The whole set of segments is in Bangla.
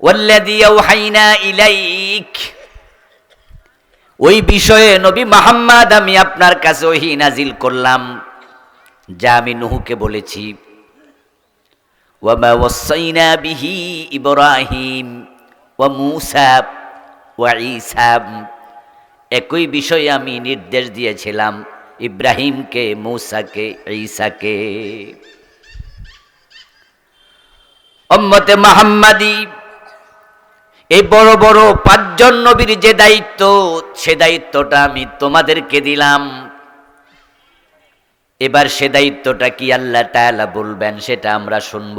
ওয়াল্লাযী আওহাইনা ইলাইক, ওই বিষয়ে নবী মুহাম্মদ আমি আপনার কাছে ওহী নাজিল করলাম যা আমি নূহকে বলেছি। ওয়া মা ওয়াসাইনা বিহি ইব্রাহিম ওয়া মূসা ওয়া ঈসা, একই বিষয়ে আমি নির্দেশ দিয়েছিলাম ইব্রাহিমকে, মূসাকে, ঈসাকে। উম্মতে মুহাম্মাদি এই বড় বড় 5 জন নবীর যে দায়িত্ব, সে দায়িত্বটা আমি তোমাদেরকে দিলাম। এবার সে দায়িত্বটা কি আল্লাহ তাআলা বলবেন সেটা আমরা শুনব।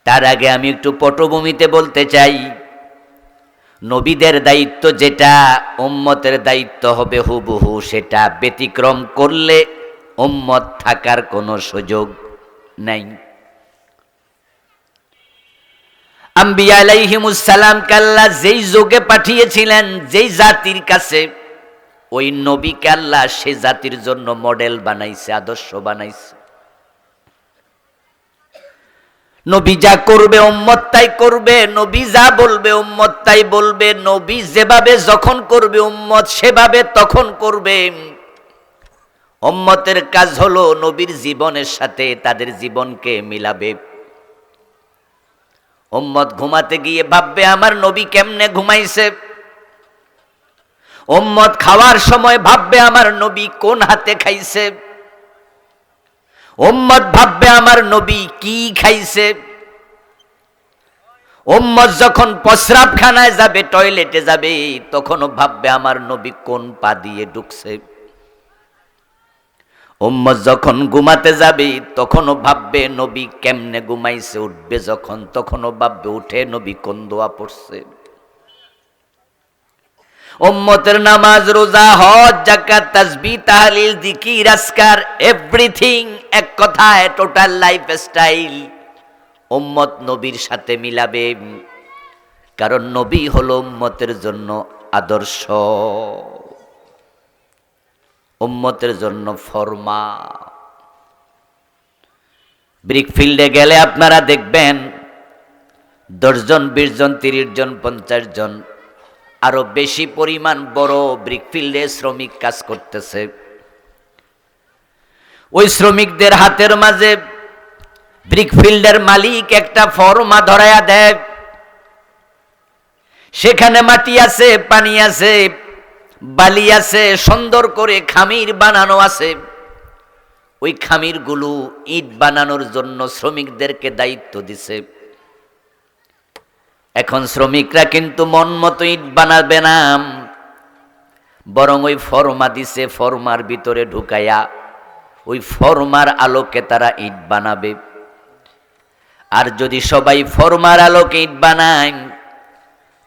তার আগে আমি একটু পটভূমিতে বলতে চাই, নবীদের দায়িত্ব যেটা, উম্মতের দায়িত্ব হবে হুবহু সেটা। ব্যতিক্রম করলে উম্মত থাকার কোনো সুযোগ নাই। আম্বিয়া আলাইহিমুস সালামকে আল্লাহ যেই যুগে পাঠিয়েছিলেন, যেই জাতির কাছে, ওই নবীকে আল্লাহ সে জাতির জন্য মডেল বানাইছে, আদর্শ বানাইছে। নবী যা করবে উম্মত তাই করবে, নবী যা বলবে উম্মত তাই বলবে, নবী যেভাবে যখন করবে উম্মত সেভাবে তখন করবে। উম্মতের কাজ হলো নবীর জীবনের সাথে তাদের জীবনকে মিলাবে। উম্মত ঘুমাতে গিয়ে ভাববে আমার নবী কেমনে ঘুমাইছে, উম্মত খাওয়ার সময় ভাববে আমার নবী কোন হাতে খাইছে, উম্মত ভাববে আমার নবী কি খাইছে, উম্মত যখন প্রস্রাবখানায় যাবে, টয়লেটে যাবে, তখনও ভাববে আমার নবী কোন পা দিয়ে ঢুকছে। উম্মত যখন ঘুমাতে যাবে তখনও ভাববে নবী কেমনে ঘুমাইছে, উঠবে যখন তখনও ভাববে উঠে নবী কোন দোয়া পড়ছে। উম্মতের নামাজ, রোজা, হজ, যাকাত, তাসবিহ, তাহলিল, জিকির, আজকার, এভরিথিং, এক কথায় টোটাল লাইফস্টাইল উম্মত নবীর সাথে মিলাবে। কারণ নবী হলো উম্মতের জন্য আদর্শ, উম্মতের জন্য ফরমা। ব্রিকফিল্ডে গেলে আপনারা দেখবেন 10 জন, 20 জন, 30 জন, 50 জন, আরো বেশি পরিমাণ বড় ব্রিকফিল্ডে শ্রমিক কাজ করতেছে। ওই শ্রমিকদের হাতের মাঝে ব্রিকফিল্ডের মালিক একটা ফরমা ধরায়া দেয়, সেখানে মাটি আছে, পানি আছে, বালি আছে, সুন্দর করে খামির বানানো আছে। ওই খামিরগুলো ইট বানানোর জন্য শ্রমিকদেরকে দায়িত্ব দিছে। এখন শ্রমিকরা কিন্তু মন মতো ইট বানাবে না, বরং ওই ফরমা দিছে, ফরমার ভিতরে ঢুকাইয়া ওই ফরমার আলোকে তারা ইট বানাবে। আর যদি সবাই ফরমার আলোকে ইট বানায়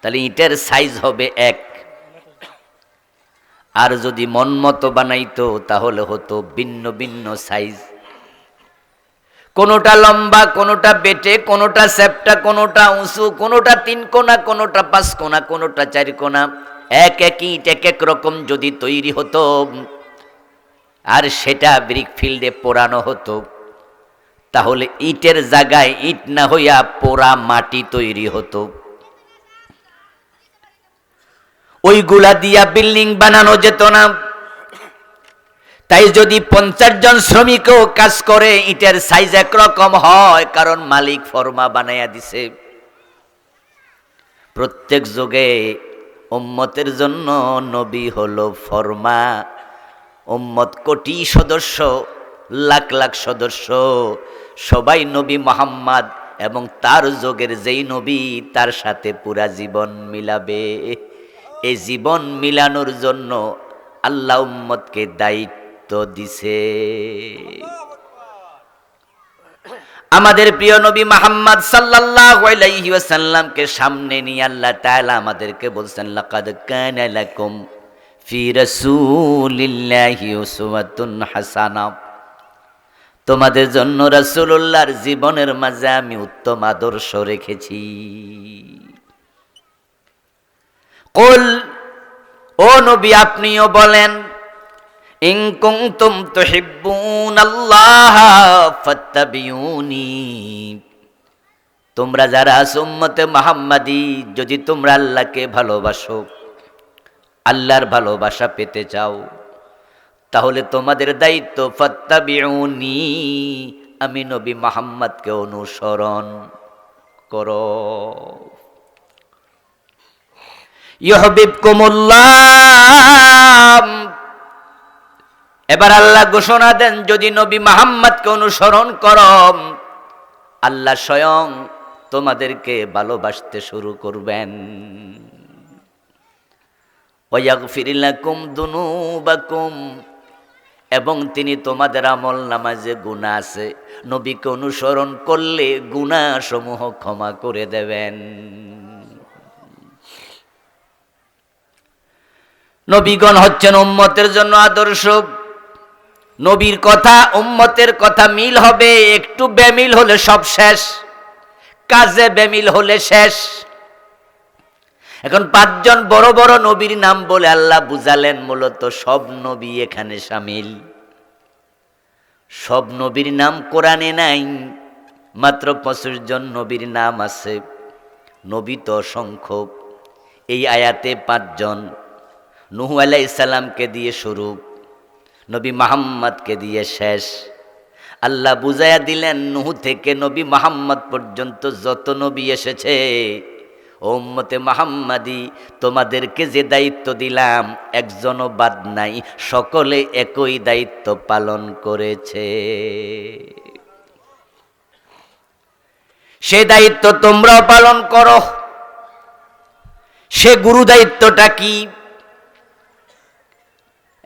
তাহলে ইটের সাইজ হবে 1, আর যদি মন মতো বানাইতো তাহলে হতো ভিন্ন ভিন্ন সাইজ। কোনোটা লম্বা, কোনোটা বেটে, কোনোটা চ্যাপ্টা, কোনোটা উঁচু, কোনোটা 3 কোনা, কোনোটা 5 কোনা, কোনোটা 4 কোনা, এক এক ইট এক এক রকম যদি তৈরি হতো আর সেটা ব্রিকফিল্ডে পোড়ানো হতো, তাহলে ইটের জায়গায় ইট না হইয়া পোড়া মাটি তৈরি হতো। ওইগুলা দিয়া বিল্ডিং বানানো যেত না। তাই যদি 50 জন শ্রমিকও কাজ করে, ইটের সাইজ একরকম হয়, কারণ মালিক ফরমা বানাইয়া দিছে। প্রত্যেক যুগে উম্মতের জন্য নবী হলো ফরমা। উম্মত কোটি সদস্য, লাখ লাখ সদস্য, সবাই নবী মুহাম্মদ এবং তার যুগের যেই নবী তার সাথে পুরা জীবন মিলাবে। এই জীবন মিলানোর জন্য আল্লাহ উম্মতকে দায়িত্ব দিছে। আমাদের প্রিয় নবী মুহাম্মদ সাল্লাল্লাহু আলাইহি ওয়াসাল্লামকে সামনে নিয়ে আল্লাহ তাআলা আমাদেরকে বলছেন, লাকাদ কানা লাকুম ফি রাসূলিল্লাহি উসওয়াতুন হাসানা, তোমাদের জন্য রাসূলুল্লাহর জীবনের মাঝে আমি উত্তম আদর্শ রেখেছি। কুল, ও নবী আপনিও বলেন, ইন কুনতুম তুহিব্বুনাল্লাহ ফাত্তাবিউনি, তোমরা যারা আছো উম্মতে মুহাম্মাদি, যদি তোমরা আল্লাহকে ভালোবাসো, আল্লাহর ভালোবাসা পেতে চাও, তাহলে তোমাদের দায়িত্ব ফাত্তাবিউনি, আমি নবী মুহাম্মদকে অনুসরণ করো। ইউহিব্বুকুমুল্লাহ। এবার আল্লাহ ঘোষণা দেন, যদি নবী মুহাম্মদকে অনুসরণ করো, আল্লাহ স্বয়ং তোমাদেরকে ভালোবাসতে শুরু করবেন। ওয়াগফির লাকুম যুনুবাকুম, এবং তিনি তোমাদের আমল নামায় যে গুনাহ আছে, নবীকে অনুসরণ করলে গুনাহসমূহ ক্ষমা করে দেবেন। নবীগণ হচ্ছেন উম্মতের জন্য আদর্শ। নবীর কথা উম্মতের কথা মিল হবে, একটু বেমিল হলে সব শেষ, কাজে বেমিল হলে শেষ। এখন 5 জন বড় বড় নবীর নাম বলে আল্লাহ বুঝালেন, মূলত সব নবী এখানে শামিল। সব নবীর নাম কোরআনে নাই, মাত্র 25 জন নবীর নাম আছে। নবী তো অসংখ্য। এই আয়াতে 5 জন, নূহ আলাইহিস সালামকে দিয়ে শুরু, নবী মুহাম্মদকে দিয়ে শেষ। আল্লাহ বুঝাইয়া দিলেন, নূহ থেকে নবী মুহাম্মদ পর্যন্ত যত নবী এসেছে, ও উম্মতে মুহাম্মাদি, তোমাদেরকে যে দায়িত্ব দিলাম একজনও বাদ নাই, সকলে একই দায়িত্ব পালন করেছে। সে দায়িত্ব তোমরাও পালন করো। সে গুরু দায়িত্বটা কি?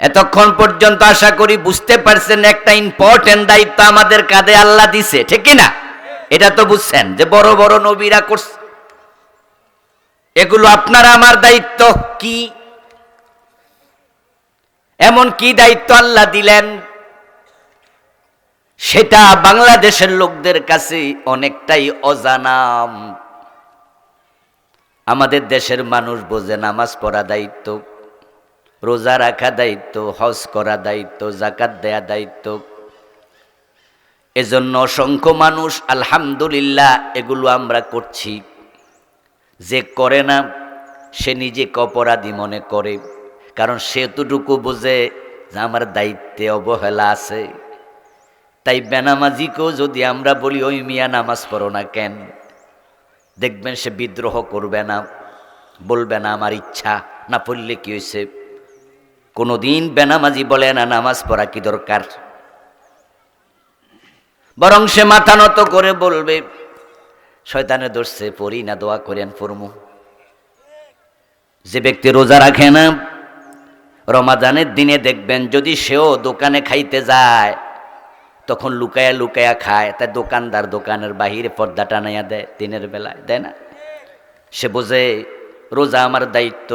এতক্ষণ পর্যন্ত আশা করি বুঝতে পারছেন, একটা ইম্পর্টেন্ট দায়িত্ব আমাদের কাঁধে আল্লাহ দিছে, ঠিক কি না? এটা তো বুঝছেন যে বড় বড় নবীরা করছে, এগুলো আপনার আমার দায়িত্ব। কি এমন কি দায়িত্ব আল্লাহ দিলেন, সেটা বাংলাদেশের লোকদের কাছে অনেকটাই অজানা। আমাদের দেশের মানুষ বোঝে নামাজ পড়া দায়িত্ব, রোজা রাখা দায়িত্ব, হজ করা দায়িত্ব, যাকাত দেয়া দায়িত্ব। এজন্য অসংখ্য মানুষ আলহামদুলিল্লাহ এগুলো আমরা করছি। যে করে না সে নিজেকে অপরাধী মনে করে, কারণ সে এতটুকু বোঝে যে আমার দায়িত্বে অবহেলা আছে। তাই বেনামাজিকেও যদি আমরা বলি ওই মিয়া নামাজ পড়ো না কেন, দেখবেন সে বিদ্রোহ করবে না, বলবে না আমার ইচ্ছা, না পড়লে কি হয়েছে। কোনোদিন বেনামাজি বলে না নামাজ পড়া কি দরকার, বরং সে মাথা নত করে বলবে শয়তানে ধরছে, পড়ি না, দোয়া করেন ফরমু। যে ব্যক্তি রোজা রাখে না, রমাদানের দিনে দেখবেন যদি সেও দোকানে খাইতে যায়, তখন লুকায়া লুকায়া খায়। তাই দোকানদার দোকানের বাহিরে পর্দা টানাইয়া দেয়, দিনের বেলায় দেয় না। সে বোঝে রোজা আমার দায়িত্ব,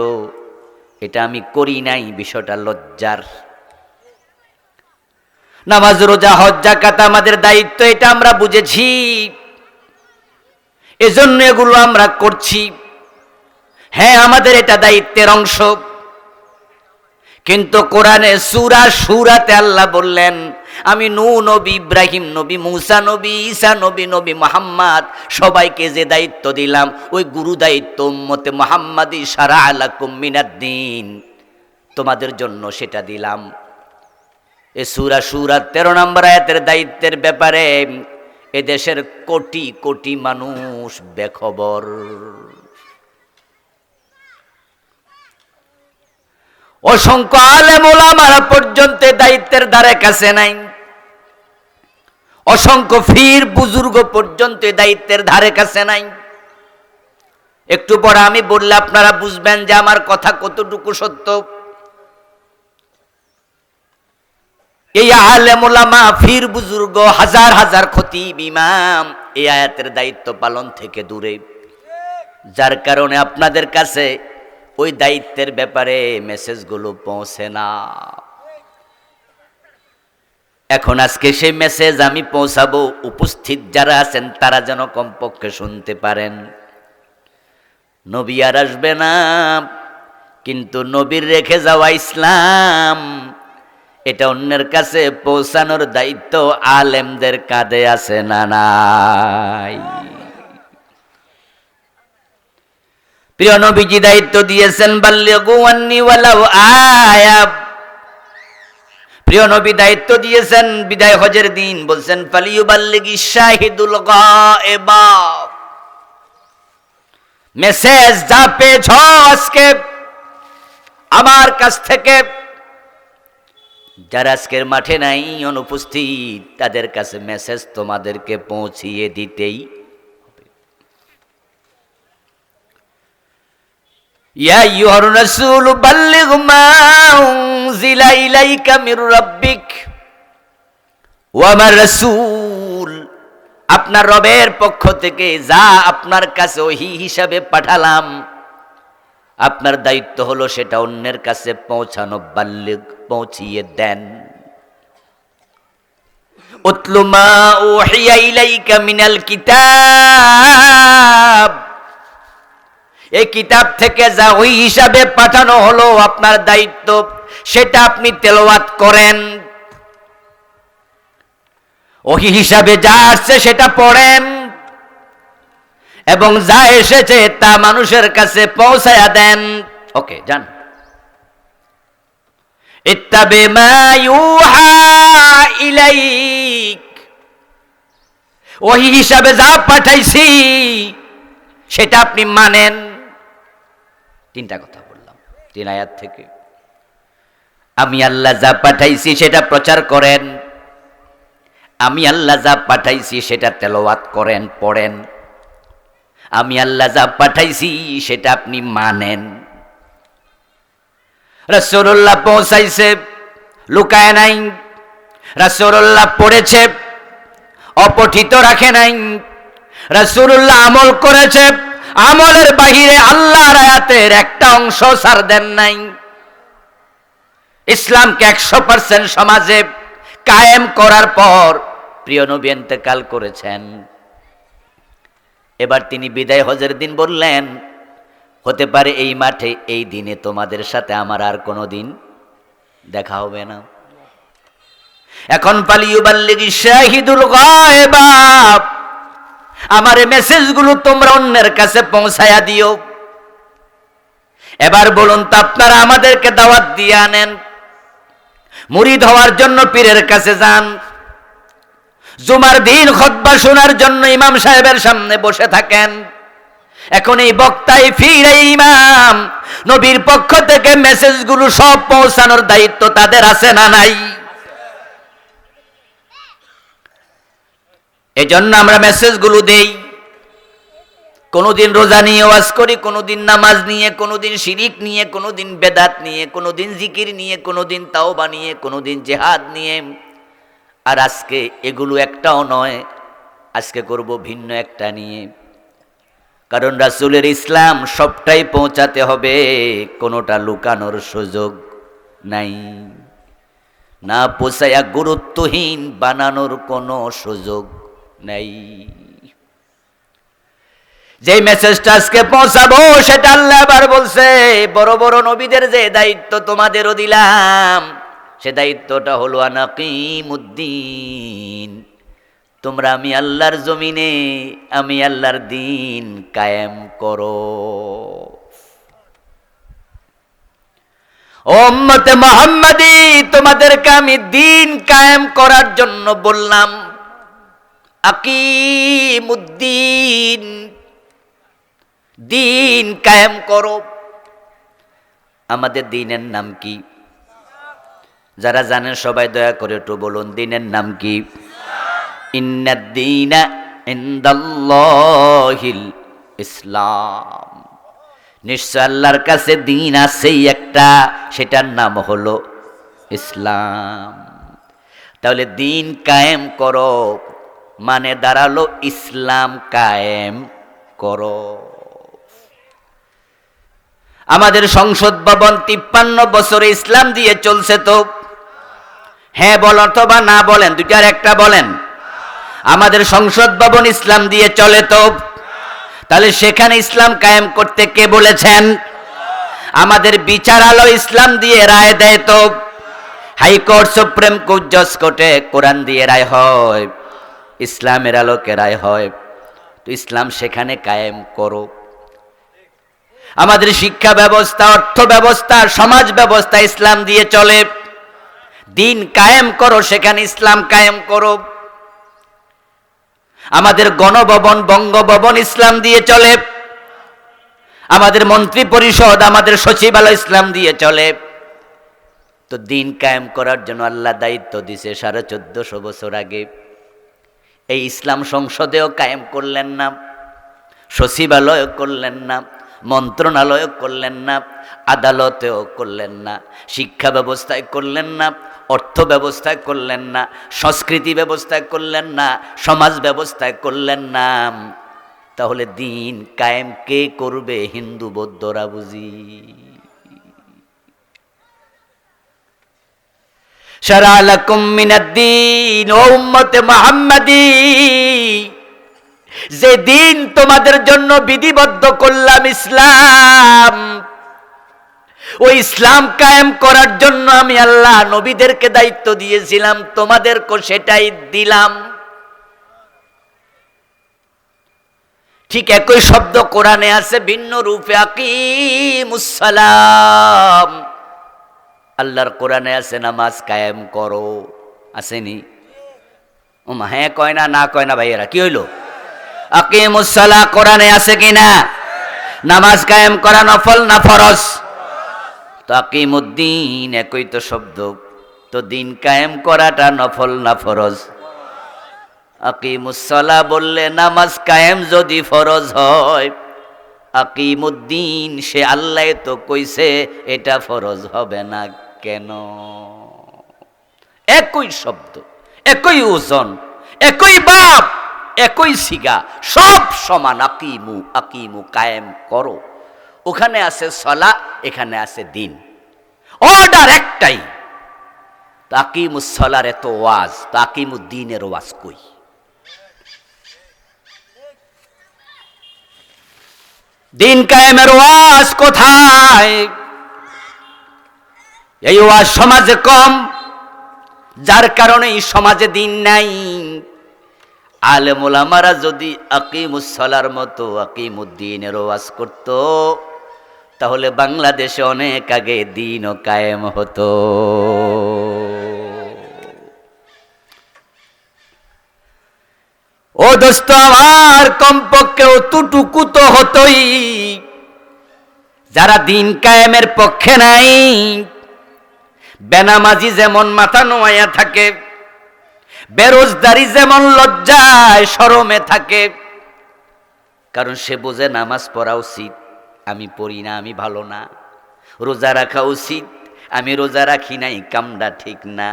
এটা আমি করি নাই, বিষয়টা লজ্জার। নামাজ, রোজা, হজ, যাকাত আমাদের দায়িত্ব, এটা আমরা বুঝেছি, এজন্য এগুলো আমরা করছি। হ্যাঁ, আমাদের এটা দায়িত্বের অংশ। কিন্তু কোরআনে সূরা সূরাতে আল্লাহ বললেন, আমি নূহ নবী, ইব্রাহিম নবী, মূসা নবী, ঈসা নবী, নবী মুহাম্মদ সবাইকে যে দায়িত্ব দিলাম, ওই গুরু দায়িত্ব উম্মতে মুহাম্মাদি শারাআ লাকুম মিনাদ-দ্বীন, তোমাদের জন্য সেটা দিলাম। এই সূরা সূরা 13 নম্বর আয়াতের দায়িত্বের ব্যাপারে এদেশের কোটি কোটি মানুষ বেখবর। অসংখ্য আলেম ওলামারা পর্যন্ত দায়িত্বের ধারে কাছে নাই। অসংখ্য পীর বুজুর্গ পর্যন্ত দায়িত্বের ধারে কাছে নাই। একটু পরে আমি বললে আপনারা বুঝবেন যে আমার কথা কতটুকু সত্য। এই আলেম ওলামা, পীর বুজুর্গ, হাজার হাজার খতিব, ইমাম এই আয়াতের দায়িত্ব পালন থেকে দূরে, যার কারণে আপনাদের কাছে ওই দায়িত্বের ব্যাপারে মেসেজগুলো পৌঁছে না। এখন আজকে সেই মেসেজ আমি পৌঁছাবো, উপস্থিত যারা আছেন তারা যেন কমপক্ষে শুনতে পারেন। নবী আর আসবে না, কিন্তু নবীর রেখে যাওয়া ইসলাম এটা অন্যের কাছে পৌঁছানোর দায়িত্ব আলেমদের কাঁধে আছে না নাই? প্রিয় নবীজি দায়িত্ব দিয়েছেন বাল্লিগু আন্নি ওয়ালাউ আয়া। প্রিয় নবী দায়িত্ব দিয়েছেন বিদায় হজের দিন, বলছেন ফালিয়ুবাল্লিগিশ শাহিদুল গায়বা। মেসেজ যা পেয়েছ আজকে আমার কাছ থেকে, যারা আজকের মাঠে নাই, অনুপস্থিত, তাদের কাছে মেসেজ তোমাদেরকে পৌঁছিয়ে দিতেই হবে। ইয়া আইয়ুহার রাসূল বাল্লিগ মা উনজিলা ইলাইকা মির রাব্বিক ওয়া মা রাসূল, আপনার রবের পক্ষ থেকে যা আপনার কাছে ওহী হিসাবে পাঠালাম, আপনার দায়িত্ব হলো সেটা অন্যের কাছে পৌঁছানো। বাল্লিগ, পৌঁছিয়ে দেন। উতলু মা উহিয়া ইলাইকা মিনাল কিতাব, এই কিতাব থেকে যা ওই হিসাবে পাঠানো হলো আপনার দায়িত্ব, সেটা আপনি তেলাওয়াত করেন। ওহি হিসাবে যা আসছে সেটা পড়েন এবং যা এসেছে তা মানুষের কাছে পৌঁছায়া দেন। ওকে, যান। ইত্তাবি মা ইউহা ইলাইক, ওহি হিসাবে যা পাঠাইছি সেটা আপনি মানেন। তিনটা কথা বললাম 3 আয়াত থেকে। আমি আল্লাহ যা পাঠাইছি সেটা প্রচার করেন, আমি আল্লাহ যা পাঠাইছি সেটা তেলাওয়াত করেন, পড়েন, আমি আল্লাহ যা পাঠাইছি সেটা আপনি মানেন। রাসূলুল্লাহ পৌঁছাইছে, লুকায় নাই। রাসূলুল্লাহ পড়েছে, অপঠিত রাখে নাই। রাসূলুল্লাহ আমল করেছে, আমলের বাহিরে আল্লাহর আয়াতের একটা অংশ ছাড় দেন নাই। ইসলামকে 100% সমাজে কায়েম করার পর প্রিয় নবী ইন্তেকাল করেছেন। এবার তিনি বিদায় হজের দিন বললেন, হতে পারে এই মাঠে এই দিনে তোমাদের সাথে আমার আর কোনো দিন দেখা হবে না। এখন ফালিয়ুবাল্লিগিশ শাহিদুল গায়বা, আমার মেসেজগুলো তোমরা অন্যের কাছে পৌঁছায়া দিও। এবার বলুন তো, আপনারা আমাদেরকে দাওয়াত দিয়ে আনেন, মুরিদ হওয়ার জন্য পীরের কাছে যান, জুমার দিন খুতবা শোনার জন্য ইমাম সাহেবের সামনে বসে থাকেন। এখন এই বক্তাই ফিরে ইমাম, নবীর পক্ষ থেকে মেসেজগুলো সব পৌঁছানোর দায়িত্ব তাদের আছে না নাই? এজন্য আমরা মেসেজগুলো দেই। কোনোদিন রোজা নিয়ে ওয়াজ করি, কোনোদিন নামাজ নিয়ে, কোনোদিন শিরিক নিয়ে, কোনোদিন বেদাত নিয়ে, কোনোদিন জিকির নিয়ে, কোনোদিন তাওবা নিয়ে, কোনোদিন জিহাদ নিয়ে। আর আজকে এগুলো একটাও নয়, আজকে করব ভিন্ন একটা নিয়ে। কারণ রাসূলের ইসলাম সবটাই পৌঁছাতে হবে, কোনোটা লুকানোর সুযোগ নাই। না পোষায়া গুরুত্বহীন বানানোর কোনো সুযোগ নাই। যে মেসেজটা আজকে পৌঁছাবো সেটা আল্লাহ আবার বলছে, বড় বড় নবীদের যে দায়িত্ব তোমাদেরও দিলাম, সে দায়িত্বটা হলো আনাকিমুদ্দিন, তোমরা আমি আল্লাহর জমিনে আমি আল্লাহর দিন কায়েম করো। ও উম্মতে মুহাম্মাদি, তোমাদেরকে আমি দিন কায়েম করার জন্য বললাম, আকিমুদ্দিন, দিন কায়েম করো। আমাদের দিনের নাম কি? যারা জানেন সবাই দয়া করে একটু বলুন, দিনের নাম কি? ইন্নাদ-দীনা ইনদাল্লাহিল ইসলাম, নিশ্চয় আল্লাহর কাছে দিন আছেই একটা, সেটার নাম হলো ইসলাম। তাহলে দিন কায়েম করো মানে দাঁড়ালো ইসলাম কায়েম করো। আমাদের সংসদ ভবন 53 বছরে ইসলাম দিয়ে চলছে তো? হ্যাঁ বল অথবা না বলেন, দুইটার একটা বলেন। আমাদের সংসদ ভবন ইসলাম দিয়ে চলে তো? তাহলে সেখানে ইসলাম কায়েম করতে কে বলেছেন? আমাদের বিচারালয় ইসলাম দিয়ে রায় দেয় তো? হাইকোর্ট, সুপ্রিম কোর্ট, জজ কোর্টে কোরআন দিয়ে রায় হয়, ইসলামের আলোকে রায় হয়। তো ইসলাম সেখানে কায়েম করো। আমাদের শিক্ষা ব্যবস্থা, অর্থ ব্যবস্থা, সমাজ ব্যবস্থা ইসলাম দিয়ে চলে। দিন কায়েম করো, সেখানে ইসলাম কায়েম করো। আমাদের গণভবন, বঙ্গভবন ইসলাম দিয়ে চলে। আমাদের মন্ত্রী পরিষদ, আমাদের সচিবালয় ইসলাম দিয়ে চলে। তো দিন কায়েম করার জন্য আল্লাহ দায়িত্ব দিছে 1450 বছর আগে। এই ইসলাম সংসদেও কায়েম করলেন না, সচিবালয় করলেন না, মন্ত্রণালয় করলেন না, আদালতেও করলেন না, শিক্ষা ব্যবস্থায় করলেন না, অর্থ ব্যবস্থায় করলেন না, সংস্কৃতি ব্যবস্থায় করলেন না, সমাজ ব্যবস্থায় করলেন না। তাহলে দিন কায়েম কে করবে? হিন্দু বৌদ্ধরা বুঝি? শারা লাকুম মিনাদ-দীন, ও উম্মতে মুহাম্মাদী, যে দিন তোমাদের জন্য বিধিবদ্ধ করলাম ইসলাম, ওই ইসলাম কায়েম করার জন্য আমি আল্লাহ নবীদেরকে দায়িত্ব দিয়েছিলাম, তোমাদেরকে সেটাই দিলাম। ঠিক একই শব্দ কোরআনে আছে ভিন্ন রূপে, আকিমুস সালাম। আল্লাহর কোরআনে আছে নামাজ কায়েম করো, আসেনি? ও মা হ্যাঁ কয় না, না কয় না ভাইয়েরা, কি হইল? আকিমুস সালাহ কোরআনে আছে কিনা? নামাজ কায়েম করা নফল না ফরজ? তো আকিমুদ্দিন একই তো শব্দ, তো দিন কায়েম করাটা নফল না ফরজ? আকিমুস সালাহ বললে নামাজ কায়েম যদি ফরজ হয়, আকিমুদ্দিন সে আল্লাহ তো কইছে এটা ফরজ হবে না কেন? একই শব্দ, একই ওজন, একই বাপ, একই সিগা, সব সমান। আকিমু, আকিমু কায়েম করো। ওখানে আছে সালাহ, এখানে আছে দিন, অর্ডার একটাই। আকিমুস সালার এত ওয়াজ, আকিমুদ্দিনের ওয়াজ কই? দিন কায়েমের ওয়াজ কোথায়? এই ওয়াজ সমাজে কম, যার কারণে এই সমাজে দিন নাই। আলেম ওলামারা যদি আকিমুস সালার মতো আকিমুদ্দিনের ওয়াজ করত, তাহলে বাংলাদেশে অনেক আগে দিনও কায়েম হতো। ও দোস্ত আমার, কমপক্ষে অতটুকু তো হতোই। যারা দিন কায়েমের পক্ষে নাই, বেনামাজি যেমন মাথা নোয়াইয়া থাকে, বেরোজগারি যেমন লজ্জায় শরমে থাকে, কারণ সে বোঝে নামাজ পড়া উচিত, আমি পড়ি না, আমি ভালো না। রোজা রাখা উচিত, আমি রোজা রাখি নাই, কামটা ঠিক না।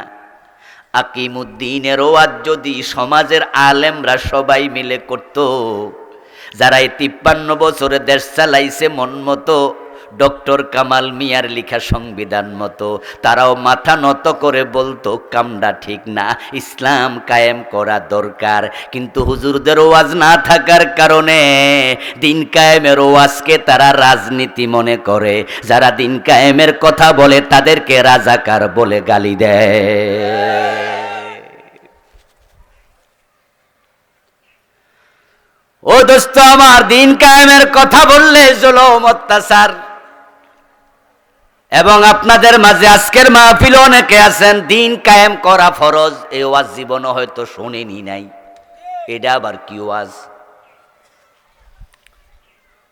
আকিমুদ্দিনের ওয়াজ যদি সমাজের আলেমরা সবাই মিলে করত, যারা এই 53 বছরে দেশ চালাইছে মন মতো, ডক্টর কামাল মিয়ার লেখা সংবিধান মতো, তারাও মাথা নত করে বলতো কামটা ঠিক না, ইসলাম কায়েম করা দরকার। কিন্তু হুজুরদের ওয়াজ না থাকার কারণে দিন কায়েমের ওয়াজকে তারা রাজনীতি মনে করে। যারা দিন কায়েমের কথা বলে তাদেরকে রাজাকার বলে গালি দেয়। ও দোস্ত আমার, দিন কায়েমের কথা বললে জুলুম অত্যাচার। এবং আপনাদের মাঝে আজকের মাহফিলে অনেকে আছেন দিন কায়েম করা ফরজ, এই ওয়াজ জীবনও হয়তো শুনেনি নাই। এটা আবার কি ওয়াজ?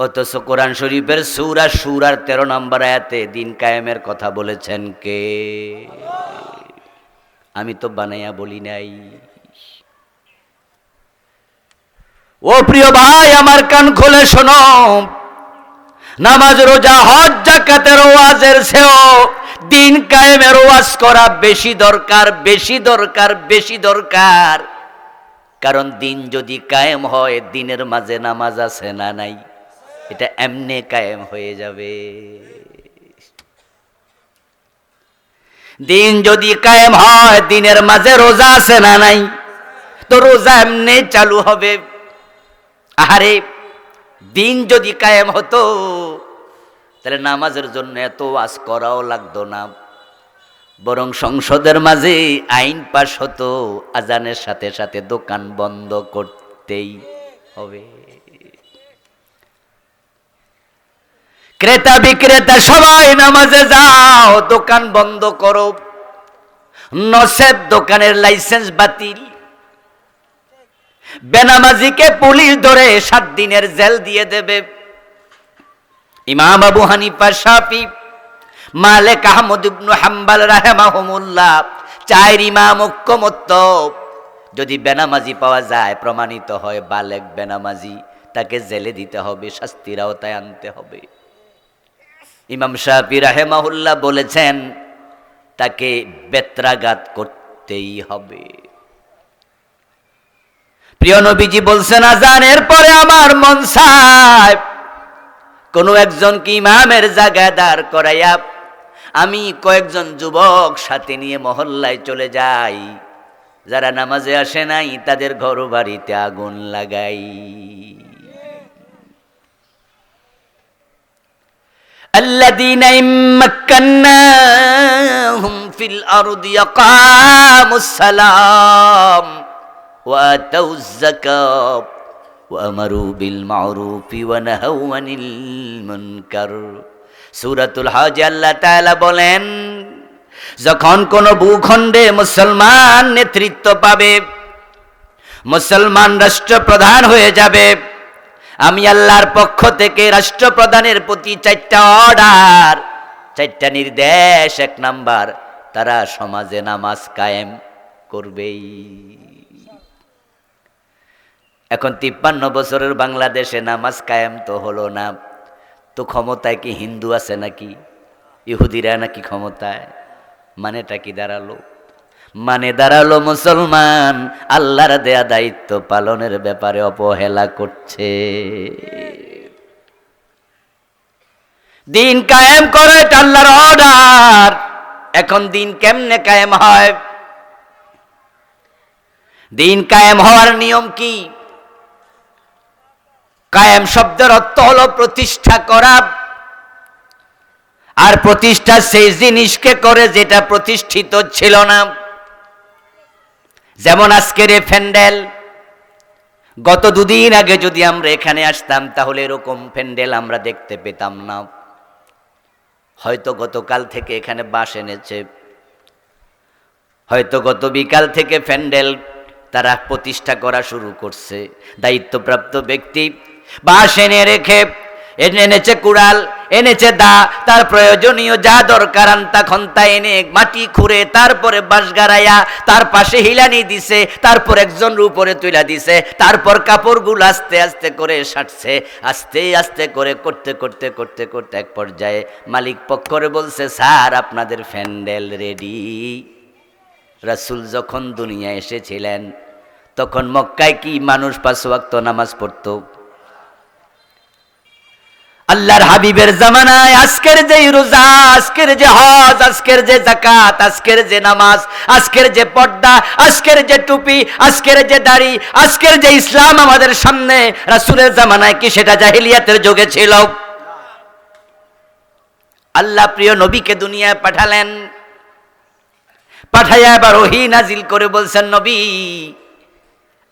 অথচ কোরআন শরীফের সূরা শুরার 13 নম্বর আয়াতে দিন কায়েমের কথা বলেছেন কে? আমি তো বানাইয়া বলি নাই। ও প্রিয় ভাই আমার, কান খুলে শোনো, নামাজ রোজা হজ যাকাতের ওয়াজের চেয়েও দিন কায়েমের ওয়াজ করা বেশি দরকার, বেশি দরকার, বেশি দরকার। কারণ দিন যদি কায়েম হয়, দিনের মাঝে নামাজ আছে না নাই, এটা এমনি কায়েম হয়ে যাবে। দিন যদি কায়েম হয়, দিনের মাঝে রোজা আছে না নাই, তো রোজা এমনি চালু হবে। আরে দিন যদি কায়েম হতো, তাহলে নামাজের জন্য এত ওয়াজ করাও লাগতো না, বরং সংসদের মাঝে আইন পাশ হতো, আজানের সাথে সাথে দোকান বন্ধ করতেই হবে। ক্রেতা বিক্রেতা সবাই নামাজে যাও, দোকান বন্ধ করো, নসেব দোকানের লাইসেন্স বাতিল। বেনামাজিকে পুলিশ ধরে 7 দিনের জেল দিয়ে দেবে। ইমাম আবু হানিফা, শাফি, মালিক, আহমদ ইবনে হাম্বল রাহিমাহুমুল্লাহ 4 ইমাম ঐক্যমত্য, যদি বেনামাজি পাওয়া যায়, প্রমাণিত হয় বালেগ বেনামাজি, তাকে জেলে দিতে হবে, শাস্তির আওতায় আনতে হবে। ইমাম শাফি রাহিমাহুল্লাহ বলেছেন তাকে বেত্রাঘাত করতেই হবে। প্রিয় নবীজি বলছেন, আজানের পরে আমার মন চায় কোন একজনকে ইমামের জায়গায় দাঁড় করাইয়া আমি কয়েকজন যুবক সাথে নিয়ে মহল্লায় চলে যাই, যারা নামাজে আসে নাই তাদের ঘর বাড়িতে আগুন লাগাই। الذين إن مكناهم في الأرض أقاموا الصلاة وآتوا الزكاة وأمروا بالمعروف ونهوا عن المنكر। সূরাতুল হজ আল্লাহ তাআলা বলেন, যখন কোন ভূখণ্ডে মুসলমান নেতৃত্ব পাবে, মুসলমান রাষ্ট্রপ্রধান হয়ে যাবে, আমি আল্লাহর পক্ষ থেকে রাষ্ট্রপ্রধানের প্রতি 4টা অর্ডার, 4টা নির্দেশ। 1 নাম্বার, তারা সমাজে নামাজ কায়েম করবেই। এখন 53 বছরের বাংলাদেশে নামাজ কায়েম তো হলো না, তো ক্ষমতায় কি হিন্দু আছে নাকি? ইহুদিরা নাকি ক্ষমতায়? মানেটা কি দাঁড়ালো? মানে দাঁড়ালো মুসলমান আল্লাহর দেয়া দায়িত্ব পালনের ব্যাপারে অবহেলা করছে। দিন কায়েম করে এটা আল্লাহর অর্ডার। এখন দিন কেমনে কায়েম হয়? দিন কায়েম হওয়ার নিয়ম কি? কায়েম শব্দের অর্থ হলো প্রতিষ্ঠা করা, আর প্রতিষ্ঠা সেই জিনিসকে করে যেটা প্রতিষ্ঠিত ছিল না। যেমন আজকের এই প্যান্ডেল, গত 2 দিন আগে যদি আমরা এখানে আসতাম তাহলে এরকম প্যান্ডেল আমরা দেখতে পেতাম না। হয়তো গতকাল থেকে এখানে বাঁশ এনেছে, হয়তো গত বিকাল থেকে প্যান্ডেল তারা প্রতিষ্ঠা করা শুরু করছে। দায়িত্বপ্রাপ্ত ব্যক্তি বাঁশ এনে রেখে এনেছে কুড়াল, এনেছে দা, তার প্রয়োজনীয় যা দরকার আনতা খন্তা এনে মাটি খুঁড়ে তারপরে বাঁশ গাড়াইয়া তার পাশে হিলানি দিছে, তারপর একজনের উপরে তুইলা দিছে, তারপর কাপড়গুলো আস্তে আস্তে করে সাটছে, আস্তে আস্তে করে করতে করতে করতে করতে এক পর্যায়ে মালিক পক্ষরে বলছে, স্যার আপনাদের প্যান্ডেল রেডি। রাসূল যখন দুনিয়ায় এসেছিলেন তখন মক্কায় কি মানুষ 5 ওয়াক্ত নামাজ পড়তো? আল্লাহর হাবিবের জামানায় আজকের যে রোজা, আজকের যে হজ, আজকের যে যাকাত, আজকের যে নামাজ, আজকের যে পর্দা, আজকের যে টুপি, আজকের যে দাড়ি, আজকের যে ইসলাম আমাদের সামনে, রাসূলের জামানায় কি সেটা জাহেলিয়াতের যুগে ছিল? আল্লাহ প্রিয় নবীকে দুনিয়ায় পাঠালেন, পাঠাইয়া এবার ওহী নাজিল করে বলছেন, নবী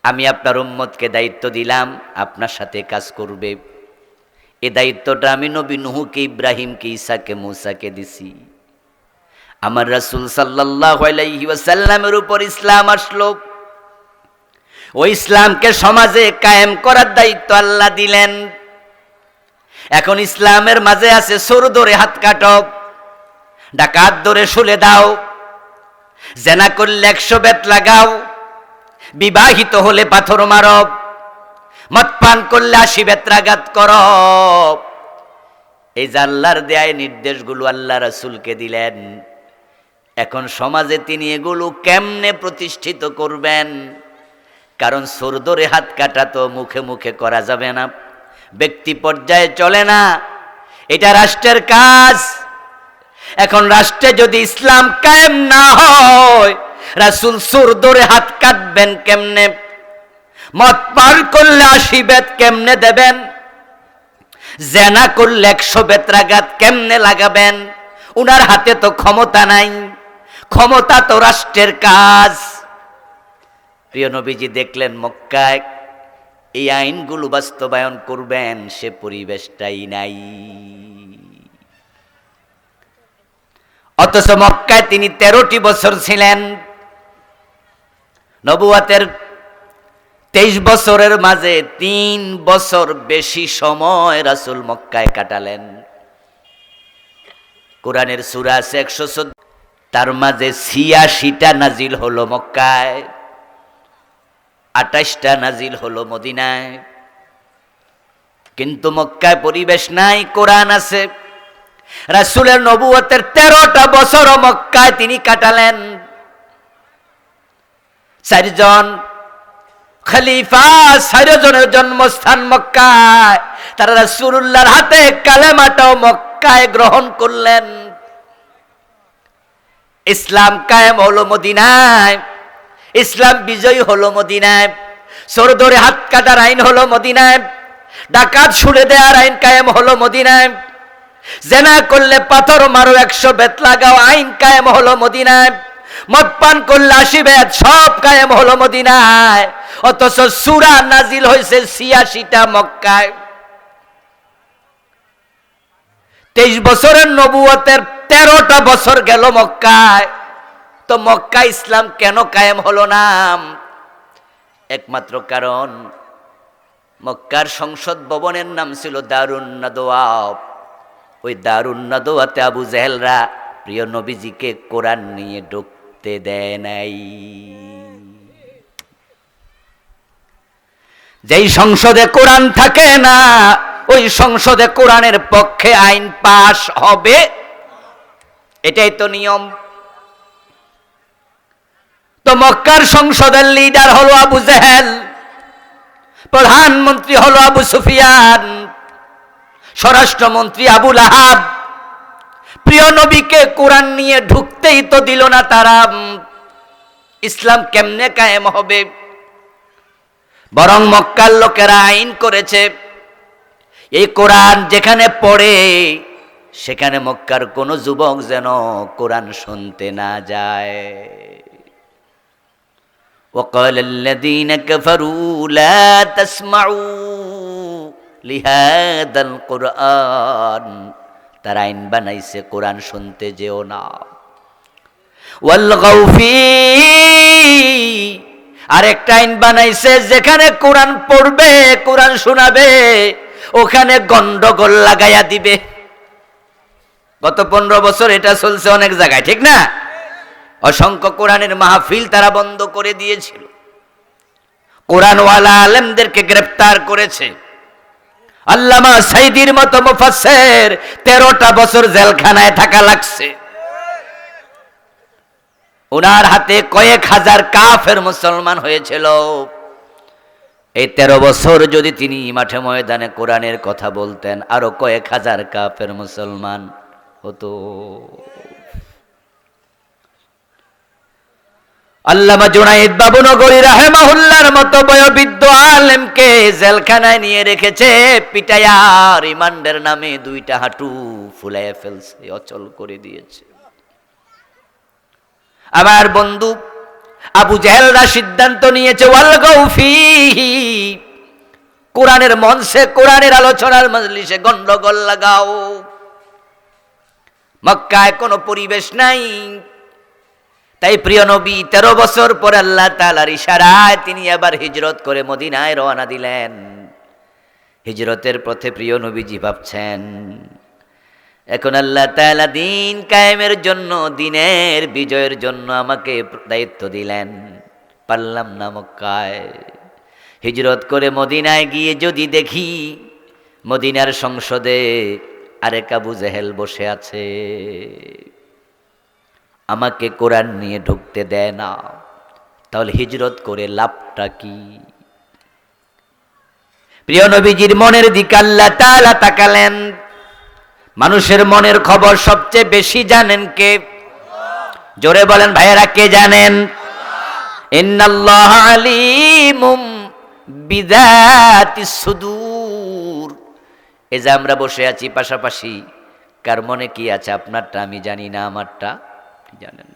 আমি আপনার উম্মতকে দায়িত্ব দিলাম, আপনার সাথে কাজ করবে। এই দায়িত্বটা আমি নবী নূহকে, ইব্রাহিমকে, ঈসাকে, মূসাকে দিছি। আমার রাসূল সাল্লাল্লাহু আলাইহি ওয়াসাল্লামের উপর ইসলাম আসলো, ওই ইসলামকে সমাজে কায়েম করার দায়িত্ব আল্লাহ দিলেন। এখন ইসলামের মাঝে আছে চোর ধরে হাত কাটো, ডাকাত ধরে শুলে দাও, জেনা করলে 100 বেত লাগাও, বিবাহিত হলে পাথর মারো, মদ পান করলে 80 বেত্রাঘাত করো। এই যে আল্লাহর দেয়া নির্দেশগুলো আল্লাহ রাসূলকে দিলেন, এখন সমাজে তিনি এগুলো কেমনে প্রতিষ্ঠিত করবেন? কারণ চোর ধরে হাত কাটা তো মুখে মুখে করা যাবে না, ব্যক্তি পর্যায়ে চলে না, এটা রাষ্ট্রের কাজ। এখন রাষ্ট্রে যদি ইসলাম কায়েম না হয়, রাসূল চোর ধরে হাত কাটবেন কেমনে? মদ পান করলে 80 বেত কেমনে দেবেন? জেনা করলে 100 বেত্রাঘাত কেমনে লাগাবেন? উনার হাতে তো ক্ষমতা নাই, ক্ষমতা তো রাষ্ট্রের কাজ। প্রিয় নবীজি দেখলেন মক্কায় এই আইনগুলো বাস্তবায়ন করবেন, সে পরিবেশটাই নাই। অথচ মক্কায় তিনি 13টি বছর ছিলেন। নবুয়তের 23 বছরের মাঝে 3 বছর বেশি সময় রাসূল মক্কায় কাটালেন। কোরআনের সূরা আছে 114, তার মাঝে 86টা নাজিল হলো মক্কায়, 28টা নাজিল হলো মদিনায়। কিন্তু মক্কায় পরিবেশ নাই, কোরআন আছে। রাসূলের নবুয়তের 13টা বছর মক্কায় তিনি কাটালেন। 4 জন খলিফা, 4 জনের জন্মস্থান মক্কায়। তারা রাসূলুল্লাহর হাতে কালেমাটাও মক্কায় গ্রহণ করলেন। ইসলাম কায়েম হলো মদিনায়, ইসলাম বিজয়ী হলো মদিনায়। চোর ধরে হাত কাটার আইন হলো মদিনায়, ডাকাত ছুড়ে দেওয়ার আইন কায়েম হলো মদিনায়, জেনা করলে পাথর মারো 100 বেত লাগাও আইন কায়েম হলো মদিনায়, মদ পান করলে 80 বেত সব কায়েম হলো মদিনায়। অথচ সূরা নাজিল হয়েছে 86টা মক্কায়। 23 বছরের নবুয়তের 13টা বছর গেল মক্কায়। তো মক্কা ইসলাম কেন কায়েম হলো না? একমাত্র কারণ, মক্কার সংসদ ভবনের নাম ছিল দারুন নাদওয়া। ওই দারুন নাদওয়াতে আবু জেহেলরা প্রিয় নবীজিকে কোরআন নিয়ে ঢুকতে দেয় নাই। যেই সংসদে কোরআন থাকে না, ওই সংসদে কোরআনের পক্ষে আইন পাশ হবে, এটাই তো নিয়ম। তো মক্কার সংসদের লিডার হলো আবু জেহেল, প্রধানমন্ত্রী হলো আবু সুফিয়ান, স্বরাষ্ট্রমন্ত্রী আবু লাহাব। প্রিয় নবীকে কোরআন নিয়ে ঢুকতেই তো দিল না তারা। ইসলাম কেমনে কায়েম হবে? বরং মক্কার লোকেরা আইন করেছে, এই কোরআন যেখানে পড়ে সেখানে মক্কার কোন যুবক যেন কোরআন শুনতে না যায়। وقال الذين كفروا لا تسمعوا لهذا القرآن, তারা আইন বানাইছে কোরআন শুনতে যেও না। ওয়ালগাউ ফি, আরেকটা আইন বানাইছে যেখানে কোরআন পড়বে, কোরআন শোনাবে, ওখানে গন্ডগোল লাগাইয়া দিবে। গত 15 বছর এটা চলছে অনেক জায়গায়, ঠিক না? অসংখ্য কোরআনের মাহফিল তারা বন্ধ করে দিয়েছিল, কোরআনওয়ালা আলেমদেরকে গ্রেফতার করেছে। আল্লামা সাইদির মতো মুফাসসির 13টা বছর জেলখানায় থাকা লাগছে। ওনার হাতে কয়েক হাজার কাফের মুসলমান হয়েছিল। এই 13 বছর যদি তিনি মাঠে ময়দানে কোরআনের কথা বলতেন, আরো কয়েক হাজার কাফের মুসলমান হতো। আল্লামা জুনায়েদ বাবুনগরী রাহিমাহুল্লাহর মতো বয়োবৃদ্ধ আলেমকে জেলখানায় নিয়ে রেখেছে পিটাইয়া, রিমান্ডের নামে 2টা হাঁটু ফুলাইয়া ফেলছে, অচল করে দিয়েছে। আমার বন্ধু আবু জেহেলরা সিদ্ধান্ত নিয়েছে, ওয়ালগাউ ফিহি, কোরআনের মঞ্চে, কোরআনের আলোচনার মজলিসে গন্ডগোল লাগাও। মক্কায় কোনো পরিবেশ নাই। তাই প্রিয় নবী 13 বছর পর আল্লাহ তাআলার ইশারায় তিনি আবার হিজরত করে মদিনায় রওনা দিলেন। হিজরতের পথে প্রিয় নবীজি ভাবছেন, এখন আল্লাহ তাআলা দিন কায়েমের জন্য, দিনের বিজয়ের জন্য আমাকে দায়িত্ব দিলেন, পারলাম না মক্কায়। হিজরত করে মদিনায় গিয়ে যদি দেখি মদিনার সংসদে আরেক আবু জেহেল বসে আছে, আমাকে কোরআন নিয়ে ঢুকতে দেয় না, তাহলে হিজরত করে লাভটা কি? প্রিয় নবীজির মনের দিকে আল্লাহ তাআলা তাকালেন। মানুষের মনের খবর সবচেয়ে বেশি জানেন কে? জোরে বলেন ভাইয়েরা, কে জানেন? ইন্নাল্লাহা আলিমুম বিযাতিস সুদূর। এই যে আমরা বসে আছি পাশাপাশি, কার মনে কি আছে আপনারটা আমি জানি না, আমারটা জানেন,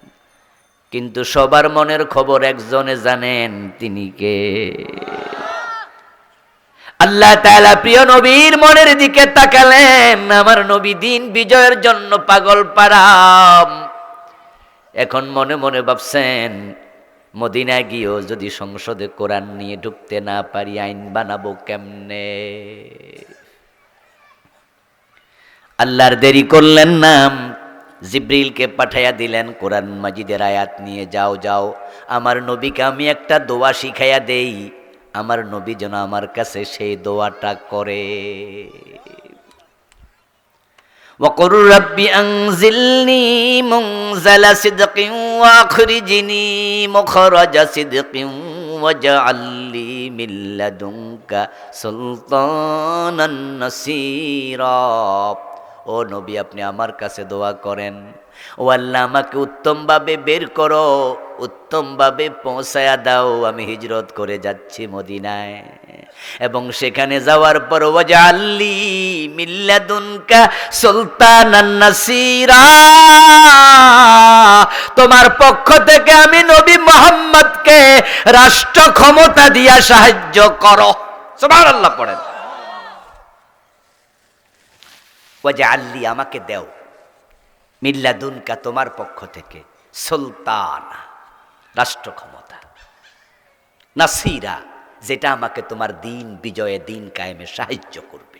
কিন্তু সবার মনের খবর একজনে জানেন, তিনি কে? আল্লাহ তাআলা প্রিয় নবীর মনের দিকে তাকালেন। আমার নবী দিন বিজয়ের জন্য পাগল পারা, এখন মনে মনে ভাবছেন মদিনায় গিয়েও যদি সংসদে কোরআন নিয়ে ঢুকতে না পারি আইন বানাবো কেমনে। আল্লাহর দেরি করলেন না, জিব্রিলকে পাঠাইয়া দিলেন কোরআন মাজিদের আয়াত নিয়ে, যাও যাও আমার নবীকে আমি একটা দোয়া শিখাইয়া দেই, আমার নবী যেন আমার কাছে সেই দোয়াটা করে। وقل رب أنزلني منزل صدق وأخرجني مخرج صدق واجعل لي من لدنك سلطانا نصيرا। ও নবী আপনি আমার কাছে দোয়া করেন, ও আল্লাহ আমাকে উত্তমভাবে বের করো, উত্তমভাবে পৌঁছায়া দাও, আমি হিজরত করে যাচ্ছি মদিনায়, এবং সেখানে যাওয়ার পর ওয়াজআল্লি মিন লাদুনকা সুলতানান নাসীরা, তোমার পক্ষ থেকে আমি নবী মুহাম্মদকে রাষ্ট্র ক্ষমতা দিয়া সাহায্য করো। সুবহানাল্লাহ পড়েন। ওয়াজআল্লি আমাকে দাও, মিন লাদুনকা তোমার পক্ষ থেকে, সুলতান রাষ্ট্র ক্ষমতা, নাসীরা যেটা আমাকে তোমার দিন বিজয়ে দিন কায়েমে সাহায্য করবে।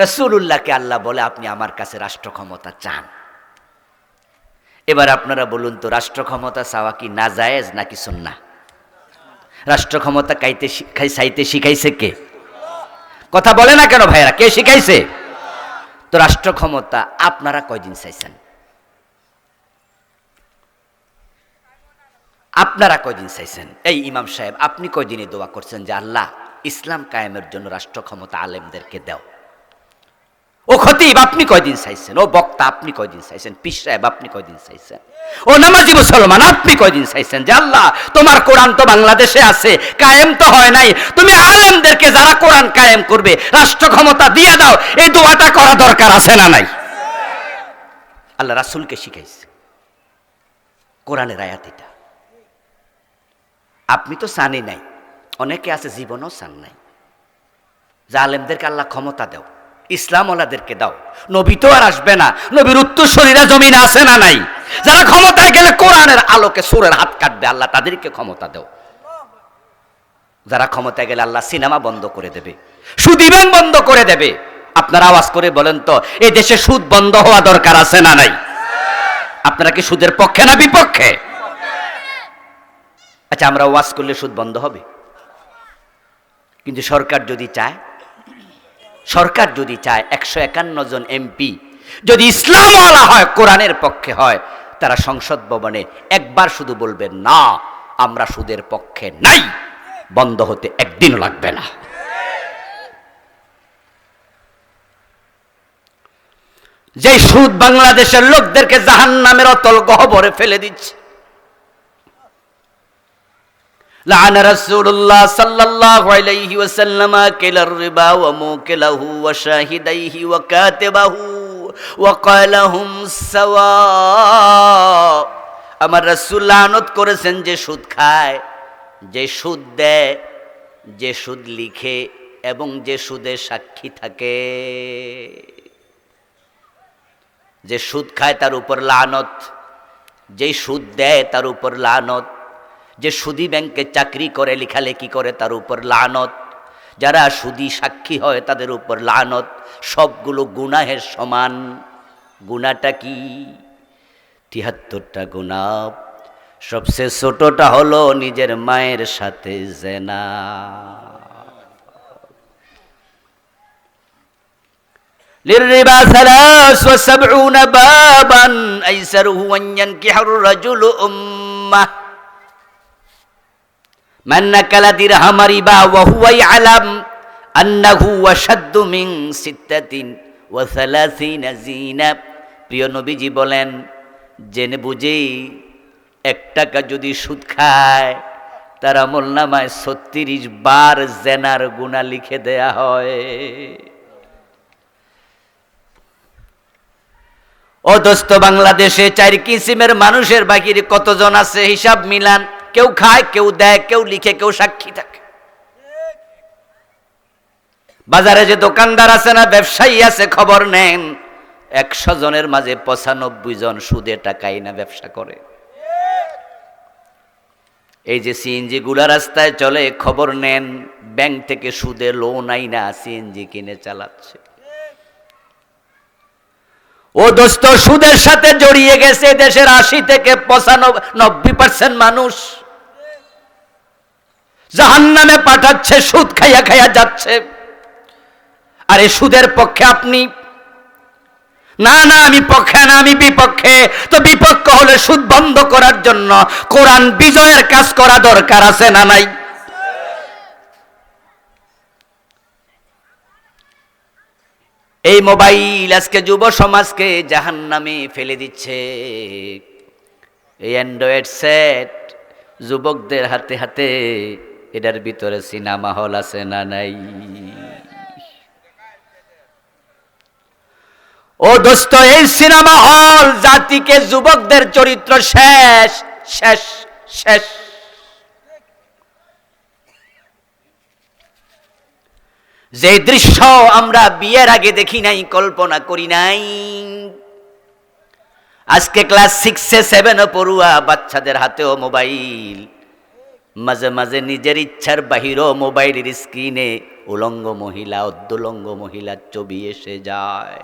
রাসূলুল্লাহকে আল্লাহ বলে আপনি আমার কাছে রাষ্ট্র ক্ষমতা চান। এবার আপনারা বলুন তো রাষ্ট্র ক্ষমতা চাওয়া কি নাজায়েজ নাকি সুন্নাহ? রাষ্ট্র ক্ষমতা চাইতে শিখাইছে কে? কথা বলে না কেন ভাইরা, কে শিখাইছে? তো রাষ্ট্র ক্ষমতা আপনারা কয়দিন চাইছেন? আপনারা কয়দিন চাইছেন? এই ইমাম সাহেব আপনি কয়দিনে দোয়া করছেন যে আল্লাহ ইসলাম কায়েমের জন্য রাষ্ট্র ক্ষমতা আলেমদেরকে দাও? ও খতিব আপনি কয়দিন চাইছেন? ও বক্তা আপনি কয়দিন চাইছেন? পীর সাহেব আপনি কয়দিন চাইছেন? ও নামাজি মুসলমান আপনি কয়দিন চাইছেন যে আল্লাহ তোমার কোরআন তো বাংলাদেশে আছে, কায়েম তো হয় নাই, তুমি আলেমদেরকে যারা কোরআন কায়েম করবে রাষ্ট্র ক্ষমতা দিয়ে দাও? এই দোয়াটা করা দরকার আছে না নাই? আল্লাহ রাসূলকে শিখাইছে, কোরআনের আয়াত এটা। আপনি তো চানই নাই, অনেকে আছে জীবনও চান নাই যে আলেমদেরকে আল্লাহ ক্ষমতা দাও, ইসলাম ওলাদেরকে দাও। নবী তো আর আসবে না, নবীর উত্তরসূরিরা জমিনে আছে না নাই? যারা ক্ষমতায় গেলে কোরআনের আলোকে সুরের হাত কাটবে, আল্লাহ তাদেরকে ক্ষমতা দাও। যারা ক্ষমতায় গেলে আল্লাহ সিনেমা বন্ধ করে দেবে, সুদ ব্যাংক বন্ধ করে দেবে। আপনারা আওয়াজ করে বলেন তো এই দেশে সুদ বন্ধ হওয়া দরকার আছে না নাই? আপনারা কি সুদের পক্ষে না বিপক্ষে? আচ্ছা আমরা ওয়াজ করলে সুদ বন্ধ হবে, কিন্তু সরকার যদি চায়, সরকার যদি চায় 151 জন এমপি যদি ইসলামওয়ালা হয়, কোরআনের পক্ষে হয়, তারা সংসদ ভবনে একবার শুধু বলবে না আমরা সুদের পক্ষে নাই, বন্ধ হতে একদিনও লাগবে না। যে সুদ বাংলাদেশের লোকদেরকে জাহান্নামের অতল গহ্বরে ফেলে দিচ্ছে। لعن رسول الله صلى الله عليه وسلم كل الربا وموكله وشاهديه وكاتبه وقال هم سواء। আমার রাসূল লানত করেছেন যে সুদ খায়, যে সুদ দেয়, যে সুদ লিখে এবং যে সুদের সাক্ষী থাকে। যে সুদ খায় তার উপর লানত, যে সুদ দেয় তার উপর লানত, যে সুদী ব্যাংকে চাকরি করে লেখালেখি করে তার উপর লানত, যারা সুদী সাক্ষী হয় তাদের উপর লানত। সবগুলো গুনাহের সমান। গুনাহটা কি? 73টা গুনাহ। সবচেয়ে ছোটটা হলো নিজের মায়ের সাথে জিনা। লিররিবা 73 বাবান আইসারুহু আন ইয়ানকিহার রাজুলু উম্মাহ মান নাকালা দিরহামা রিবা ওয়া হুয়া ইয়ালাম আন্নাহু আশাদ্দু মিন 36 জিনা। প্রিয় নবীজি বলেন জেনে বুঝে 1 টাকা যদি সুদ খায় তার আমলনামায় 36 বার জিনার গুনাহ লিখে দেয়া হয়। ও দোস্ত, বাংলাদেশে 4 কিসিমের মানুষের বাকির কতজন আছে হিসাব মিলান। কেউ খায়, কেউ দেয়, কেউ লিখে, কেউ সাক্ষী থাকে। বাজারে যে দোকানদার আছে না, ব্যবসায়ী আছে, খবর নেন 100 জনের মাঝে 95 জন সুদে টাকাই না ব্যবসা করে। এই যে সিএনজি গুলা রাস্তায় চলে, খবর নেন ব্যাংক থেকে সুদে লোন আইনা সিএনজি কিনে চালাচ্ছে। ও দোস্ত, সুদের সাথে জড়িয়ে গেছে দেশের 80 থেকে 95% মানুষ। জাহান্নামে পাঠাচ্ছে, সুদ খাইয়া খাইয়া যাচ্ছে। আর এই সুদের পক্ষে আপনি, না না আমি পক্ষে না, আমি বিপক্ষে। তো বিপক্ষ হলে সুদ বন্ধ করার জন্য কোরআন বিজয়ের কাজ করা দরকার আছে না নাই? এই মোবাইল আজকে যুব সমাজকে জাহান্নামে ফেলে দিচ্ছে। এই অ্যান্ড্রয়েড সেট যুবকদের হাতে হাতে, এটার ভিতরে সিনেমা হল আছে না নাই? ও দোস্ত, এই সিনেমা হল জাতিকে, যুবকদের চরিত্র শেষ শেষ শেষ। যে দৃশ্য আমরা বিয়ের আগে দেখি নাই, কল্পনা করি নাই, আজকে ক্লাস 6 7 পড়ুয়া বাচ্চাদের হাতেও মোবাইল। মাঝে মাঝে নিজের ইচ্ছার বাহিরেও মোবাইলের স্ক্রিনে উলঙ্গ মহিলা, অর্ধলঙ্গ মহিলার ছবি এসে যায়।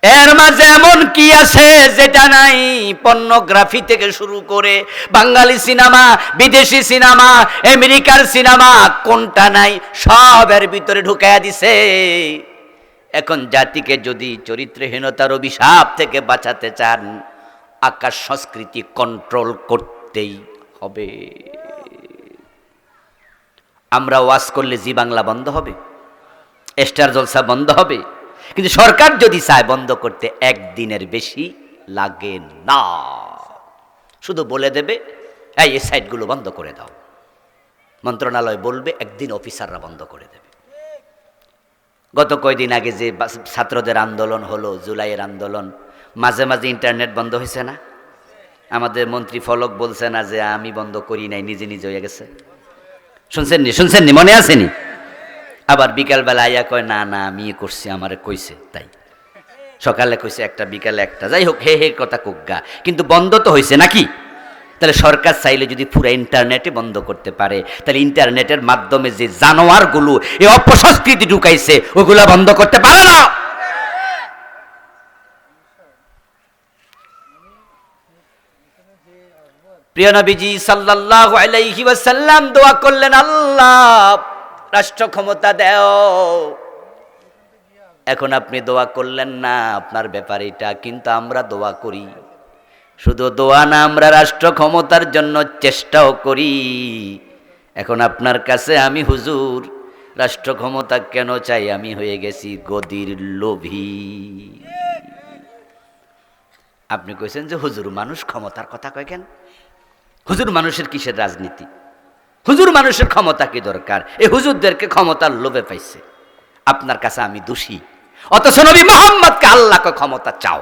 এর মাঝে এমন কি আছে যেটা নাই? পর্নোগ্রাফি থেকে শুরু করে বাঙালি সিনেমা, বিদেশি সিনেমা, আমেরিকার সিনেমা, কোনটা নাই সব এর ভিতরে ঢুকাইয়া দিছে। এখন জাতিকে যদি চরিত্রহীনতার অভিশাপ থেকে বাঁচাতে চান, আকাশ সংস্কৃতি কন্ট্রোল করতেই হবে। আমরা ওয়াজ করলে জি বাংলা বন্ধ হবে, স্টার জলসা বন্ধ হবে, কিন্তু সরকার যদি চায় বন্ধ করতে একদিনের বেশি লাগে না। শুধু বলে দেবে এই সাইটগুলো বন্ধ করে দাও, মন্ত্রণালয় বলবে, একদিন অফিসাররা বন্ধ করে দেবে। গত কয়দিন আগে যে ছাত্রদের আন্দোলন হলো, জুলাইয়ের আন্দোলন, মাঝে মাঝে ইন্টারনেট বন্ধ হয়েছে না? আমাদের মন্ত্রী ফলক বলছে না যে আমি বন্ধ করি নাই, নিজে নিজে হয়ে গেছে। শুনছেননি? মনে আসেনি? আবার বিকালবেলা আইয়া কয় না না আমি করছি, আমারে কইছে তাই। সকালে কইছে একটা, বিকালে একটা, যাই হোক হে হে কথা কুগা, কিন্তু বন্ধ তো হয়েছে নাকি? তাহলে সরকার চাইলে যদি পুরো ইন্টারনেটে বন্ধ করতে পারে, তাহলে ইন্টারনেটের মাধ্যমে যে জানোয়ারগুলো এই অপসংস্কৃতি ঢুকাইছে ওগুলা বন্ধ করতে পারে না? প্রিয় নবীজি সাল্লাল্লাহু আলাইহি ওয়াসাল্লাম দোয়া করলেন, আল্লাহ রাষ্ট্র ক্ষমতা দাও। এখন আপনি দোয়া করলেন না, আপনার ব্যাপার এটা, কিন্তু আমরা দোয়া করি। শুধু দোয়া না, আমরা রাষ্ট্র ক্ষমতার জন্য চেষ্টাও করি। এখন আপনার কাছে আমি হুজুর রাষ্ট্র ক্ষমতা কেন চাই? আমি হয়ে গেছি গদির লোভী। আপনি কইছেন যে হুজুর মানুষ ক্ষমতার কথা কয় কেন? হুজুর মানুষের কিসের রাজনীতি? হুজুর মানুষের ক্ষমতা কি দরকার? এই হুজুরদেরকে ক্ষমতার লোভে পাইছে। আপনার কাছে আমি দোষী, অথচ নবী মুহাম্মদকে আল্লাহকে ক্ষমতা চাও।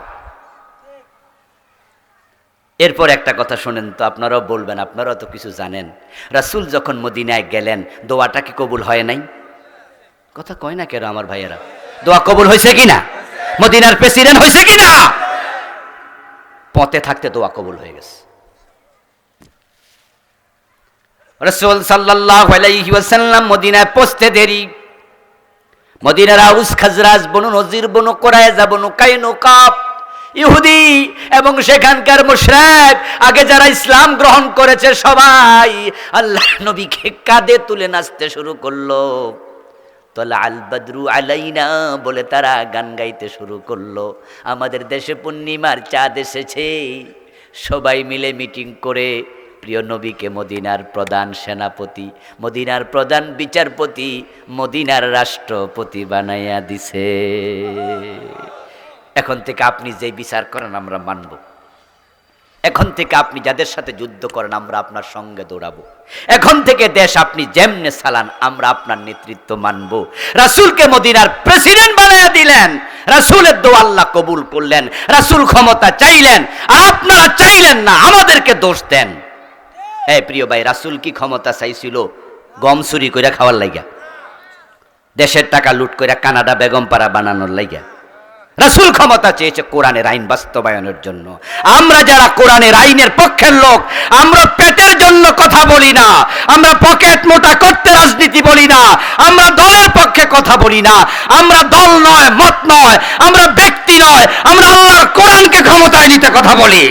এরপর একটা কথা শোনেন তো, আপনারাও বলবেন, আপনারাও তো কিছু জানেন। রাসূল যখন মদিনায় গেলেন, দোয়াটা কি কবুল হয় নাই? কথা কয় না কেন আমার ভাইয়েরা? দোয়া কবুল হয়েছে কিনা? মদিনার প্রেসিডেন্ট হয়েছে কিনা? পথে থাকতে দোয়া কবুল হয়ে গেছে। রাসূল সাল্লাল্লাহু আলাইহি ওয়াসাল্লাম মদিনায় পৌঁছতে দেরি। মদিনার আউস খাজরাজ, বনু নজির, বনু কুরাইজা, বনু কাইনুকা, ইহুদি এবং সেখানকার মুশরিক, আগে যারা ইসলাম গ্রহণ করেছে সবাই আল্লাহ নবীকে কাঁধে তুলে নাচতে শুরু করলো। তলা আল বদরু আলাইনা বলে তারা গান গাইতে শুরু করলো। আমাদের দেশে পূর্ণিমার চাঁদ এসেছে। সবাই মিলে মিটিং করে প্রিয় নবীকে মদিনার প্রধান সেনাপতি, মদিনার প্রধান বিচারপতি, মদিনার রাষ্ট্রপতি বানাইয়া দিছে। এখন থেকে আপনি যে বিচার করেন আমরা মানব। এখন থেকে আপনি যাদের সাথে যুদ্ধ করেন আমরা আপনার সঙ্গে দৌড়াবো। এখন থেকে দেশ আপনি যেমনে চালান আমরা আপনার নেতৃত্ব মানব। রাসূলকে মদিনার প্রেসিডেন্ট বানাইয়া দিলেন। রাসূলের দোয়া আল্লাহ কবুল করলেন। রাসূল ক্ষমতা চাইলেন, আর আপনারা চাইলেন না, আমাদেরকে দোষ দেন। প্রিয় ভাই, রাসূল কি ক্ষমতা চাইছিল গম চুরি করে খাওয়ার লাগা? দেশের টাকা লুট করে কানাডা বেগমপাড়া বানানোর লাইগা। রাসূল ক্ষমতা চেয়েছে কোরআনের আইন বাস্তবায়নের জন্য। আমরা যারা কোরআনের আইনের পক্ষের লোক, আমরা পেটের জন্য কথা বলি না, আমরা পকেট মোটা করতে রাজনীতি বলি না, আমরা দলের পক্ষে কথা বলি না, আমরা দল নয়, মত নয়, আমরা ব্যক্তি নয়, আমরা আল্লাহর কোরআনকে ক্ষমতায় নিতে কথা বলি।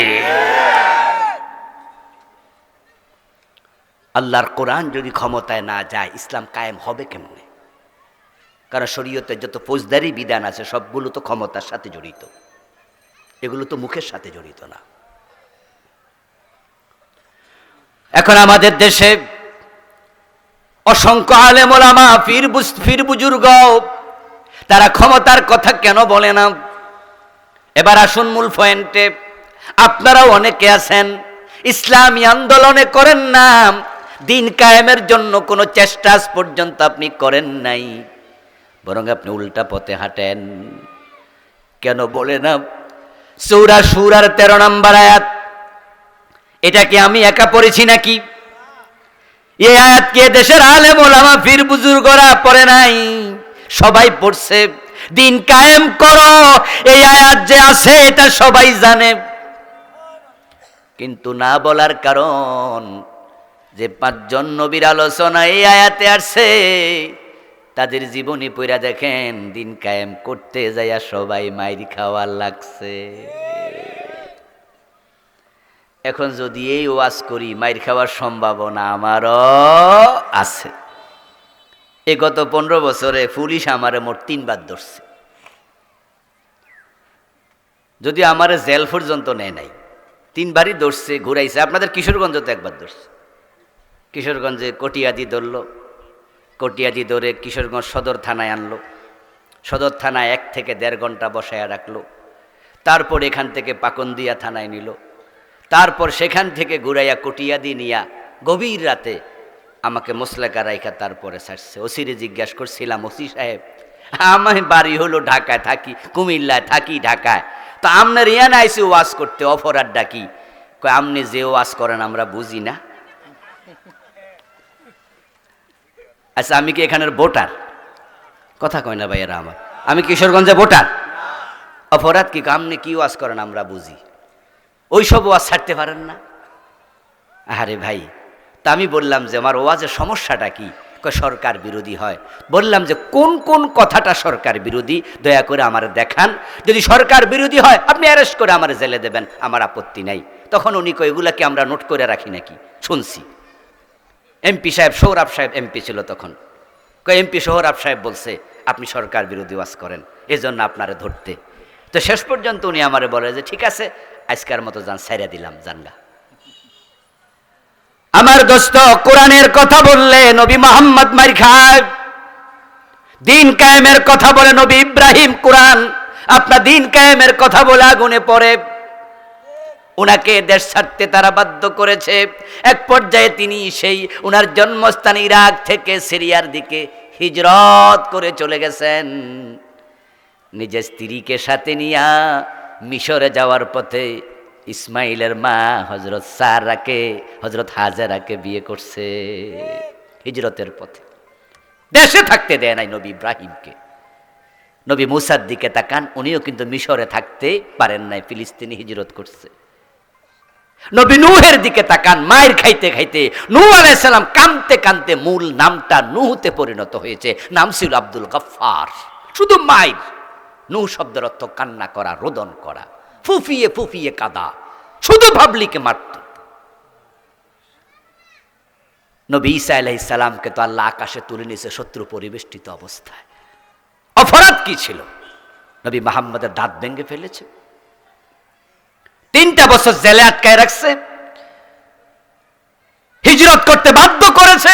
আল্লাহর কোরআন যদি ক্ষমতায় না যায়, ইসলাম কায়েম হবে কেমনে? কারণ শরীয়তের যত ফৌজদারি বিধান আছে সবগুলো তো ক্ষমতার সাথে জড়িত, এগুলো তো মুখের সাথে জড়িত না। এখন আমাদের দেশে অসংখ্য আলেম ওলামা, পীর বুজুর্গ, তারা ক্ষমতার কথা কেন বলে না? এবার আসুন মূল পয়েন্টে। আপনারাও অনেকে আছেন ইসলামী আন্দোলনে করেন না, দিন কায়েমের জন্য কোনো চেষ্টা আজ পর্যন্ত আপনি করেন নাই, বরং আপনি উল্টা পথে হাঁটেন। কেন বলে না? সূরা শুরার 13 নম্বর আয়াত, এটা কি আমি একা পড়েছি নাকি? এই আয়াত কি দেশের আলেম ওলামা পীর বুজুর্গরা পড়ে নাই? সবাই পড়ছে। দিন কায়েম করো, এই আয়াত যে আছে এটা সবাই জানে, কিন্তু না বলার কারণ যে 5 জন নবীর আলোচনা এই আয়াতে আসছে, তাদের জীবনী পড়া দেখেন, দিন কায়েম করতে যাইয়া সবাই মাইর খাওয়ার লাগছে। এখন যদি এই ওয়াজ করি, মাইর খাওয়ার সম্ভাবনা আমারও আছে। এই গত 15 বছরে পুলিশ আমারে মোট 3 বার ধরছে, যদি আমারে জেল পর্যন্ত নেয় নাই, 3 বারই ধরছে, ঘুরাইছে। আপনাদের কিশোরগঞ্জ তো একবার ধরছে, কিশোরগঞ্জে কটিয়াদি ধরলো, কটিয়াদি ধরে কিশোরগঞ্জ সদর থানায় আনলো, সদর থানায় 1 থেকে 1.5 ঘন্টা বসায়া রাখলো, তারপর এখান থেকে পাকন্দিয়া থানায় নিল, তারপর সেখান থেকে ঘুরাইয়া কটিয়াদি নিয়া গভীর রাতে আমাকে মোসলেকা রাইখা তারপরে ছাড়ছে। ওসিরে জিজ্ঞাসা করছিলাম, ওসি সাহেব আমার বাড়ি হলো ঢাকায়, থাকি কুমিল্লায়, থাকি ঢাকায়, তো আপনার ইয়ান আইসি ওয়াজ করতে, অপরাধ ডাকি? কয় আপনি যে ওয়াজ করেন আমরা বুঝি না। আচ্ছা আমি কি এখানের ভোটার? কথা কয় না ভাইয়েরা আমার, আমি কিশোরগঞ্জে ভোটার, অপরাধ কি? আপনি কি ওয়াজ করেন আমরা বুঝি, ওইসব ওয়াজ ছাড়তে পারেন না? আরে ভাই, তা আমি বললাম যে আমার ওয়াজের সমস্যাটা কি? কয় সরকার বিরোধী হয়। বললাম যে কোন কোন কথাটা সরকার বিরোধী, দয়া করে আমার দেখান। যদি সরকার বিরোধী হয় আপনি অ্যারেস্ট করে আমার জেলে দেবেন, আমার আপত্তি নাই। তখন উনি কয় এগুলা কি আমরা নোট করে রাখি নাকি? শুনছি এমপি সাহেব, সৌরভ সাহেব এমপি ছিল তখন, কয় এমপি সৌরভ সাহেব বলছে আপনি সরকার বিরোধী ওয়াজ করেন, এজন্য আপনারে ধরতে। তো শেষ পর্যন্ত উনি আমারে বলে যে ঠিক আছে আজকের মতো যান, ছাইরা দিলাম, জানগা। আমার দোস্ত, কোরআনের কথা বললে নবী মুহাম্মদ মার খায়, দিন কায়েমের কথা বলে নবী ইব্রাহিম। কোরআন আপনার দিন কায়েমের কথা বলে আগুনে পড়ে, উনাকে দেশ ছাড়তে তারা বাধ্য করেছে। এক পর্যায়ে তিনি সেই উনার জন্মস্থান ইরাক থেকে সিরিয়ার দিকে হিজরত করে চলে গেছেন। নিজের স্ত্রীকে সাথে নিয়া মিশরে যাওয়ার পথে ইসমাইলের মা হযরত সারাকে, হযরত হাজেরাকে বিয়ে করছে হিজরতের পথে। দেশে থাকতে দেয় নাই নবী ইব্রাহিমকে। নবী মুসার দিকে তাকান, উনিও কিন্তু মিশরে থাকতে পারেন নাই, ফিলিস্তিনে হিজরত করছে। নবী নূহের দিকে তাকান, মায়ের খাইতে খাইতে নূহ আলাইহিস সালাম কাঁদতে কাঁদতে মূল নামটা নূহতে পরিণত হয়েছে, নাম ছিল আব্দুল গফফার। শুধু মায়ের, নূহ শব্দের অর্থ কান্না করা, রোদন করা, ফুফিয়ে ফুফিয়ে কাঁদা, শুধু ভাবলিকে মারত। নবী ঈসা আলাইহিস সালামকে তো আল্লাহ আকাশে তুলে নিয়েছে শত্রু পরিবেষ্টিত অবস্থায়। অপরাধ কি ছিল? নবী মুহাম্মদের দাঁত ভেঙে ফেলেছে, 3টা বছর জেলে আটকায় রাখছে, হিজরত করতে বাধ্য করেছে।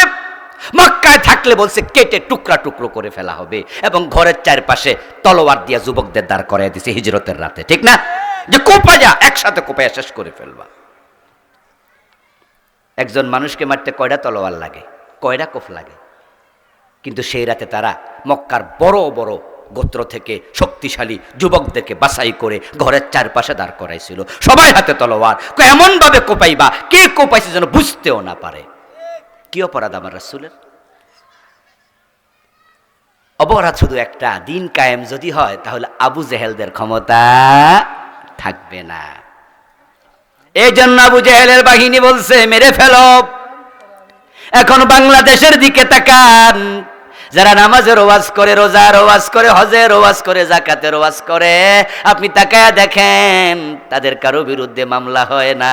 মক্কায় থাকলে বলছে কেটে টুকরা টুকরো করে ফেলা হবে, এবং ঘরের চারপাশে তলোয়ার দিয়া যুবকদের দাঁড় করাই দিছে হিজরতের রাতে, ঠিক না? যে কোপা যা, একসাথে কোপায় শেষ করে ফেলবা। একজন মানুষকে মারতে কয়টা তলোয়ার লাগে, কয়টা কোপ লাগে? কিন্তু সেই রাতে তারা মক্কার বড় বড় গোত্র থেকে শক্তিশালী যুবকদেরকে বাছাই করে ঘরের চারপাশে দাঁড় করাইছিল, সবাই হাতে তলোয়ার। এমন ভাবে কোপাইবা কে কোপাইছে যেন বুঝতেও না পারে। কি অপরাধ আমার রাসূলের? অপরাধ শুধু একটা, দিন কায়েম যদি হয় তাহলে আবু জেহেলদের ক্ষমতা থাকবে না। এই জন্য আবু জেহেলের বাহিনী বলছে মেরে ফেলো। এখন বাংলাদেশের দিকে তাকান, যারা নামাজের ওয়াজ করে, রোজার ওয়াজ করে, হজের ওয়াজ করে, যাকাতের ওয়াজ করে, আপনি তাকায়া দেখেন তাদের কারো বিরুদ্ধে মামলা হয় না,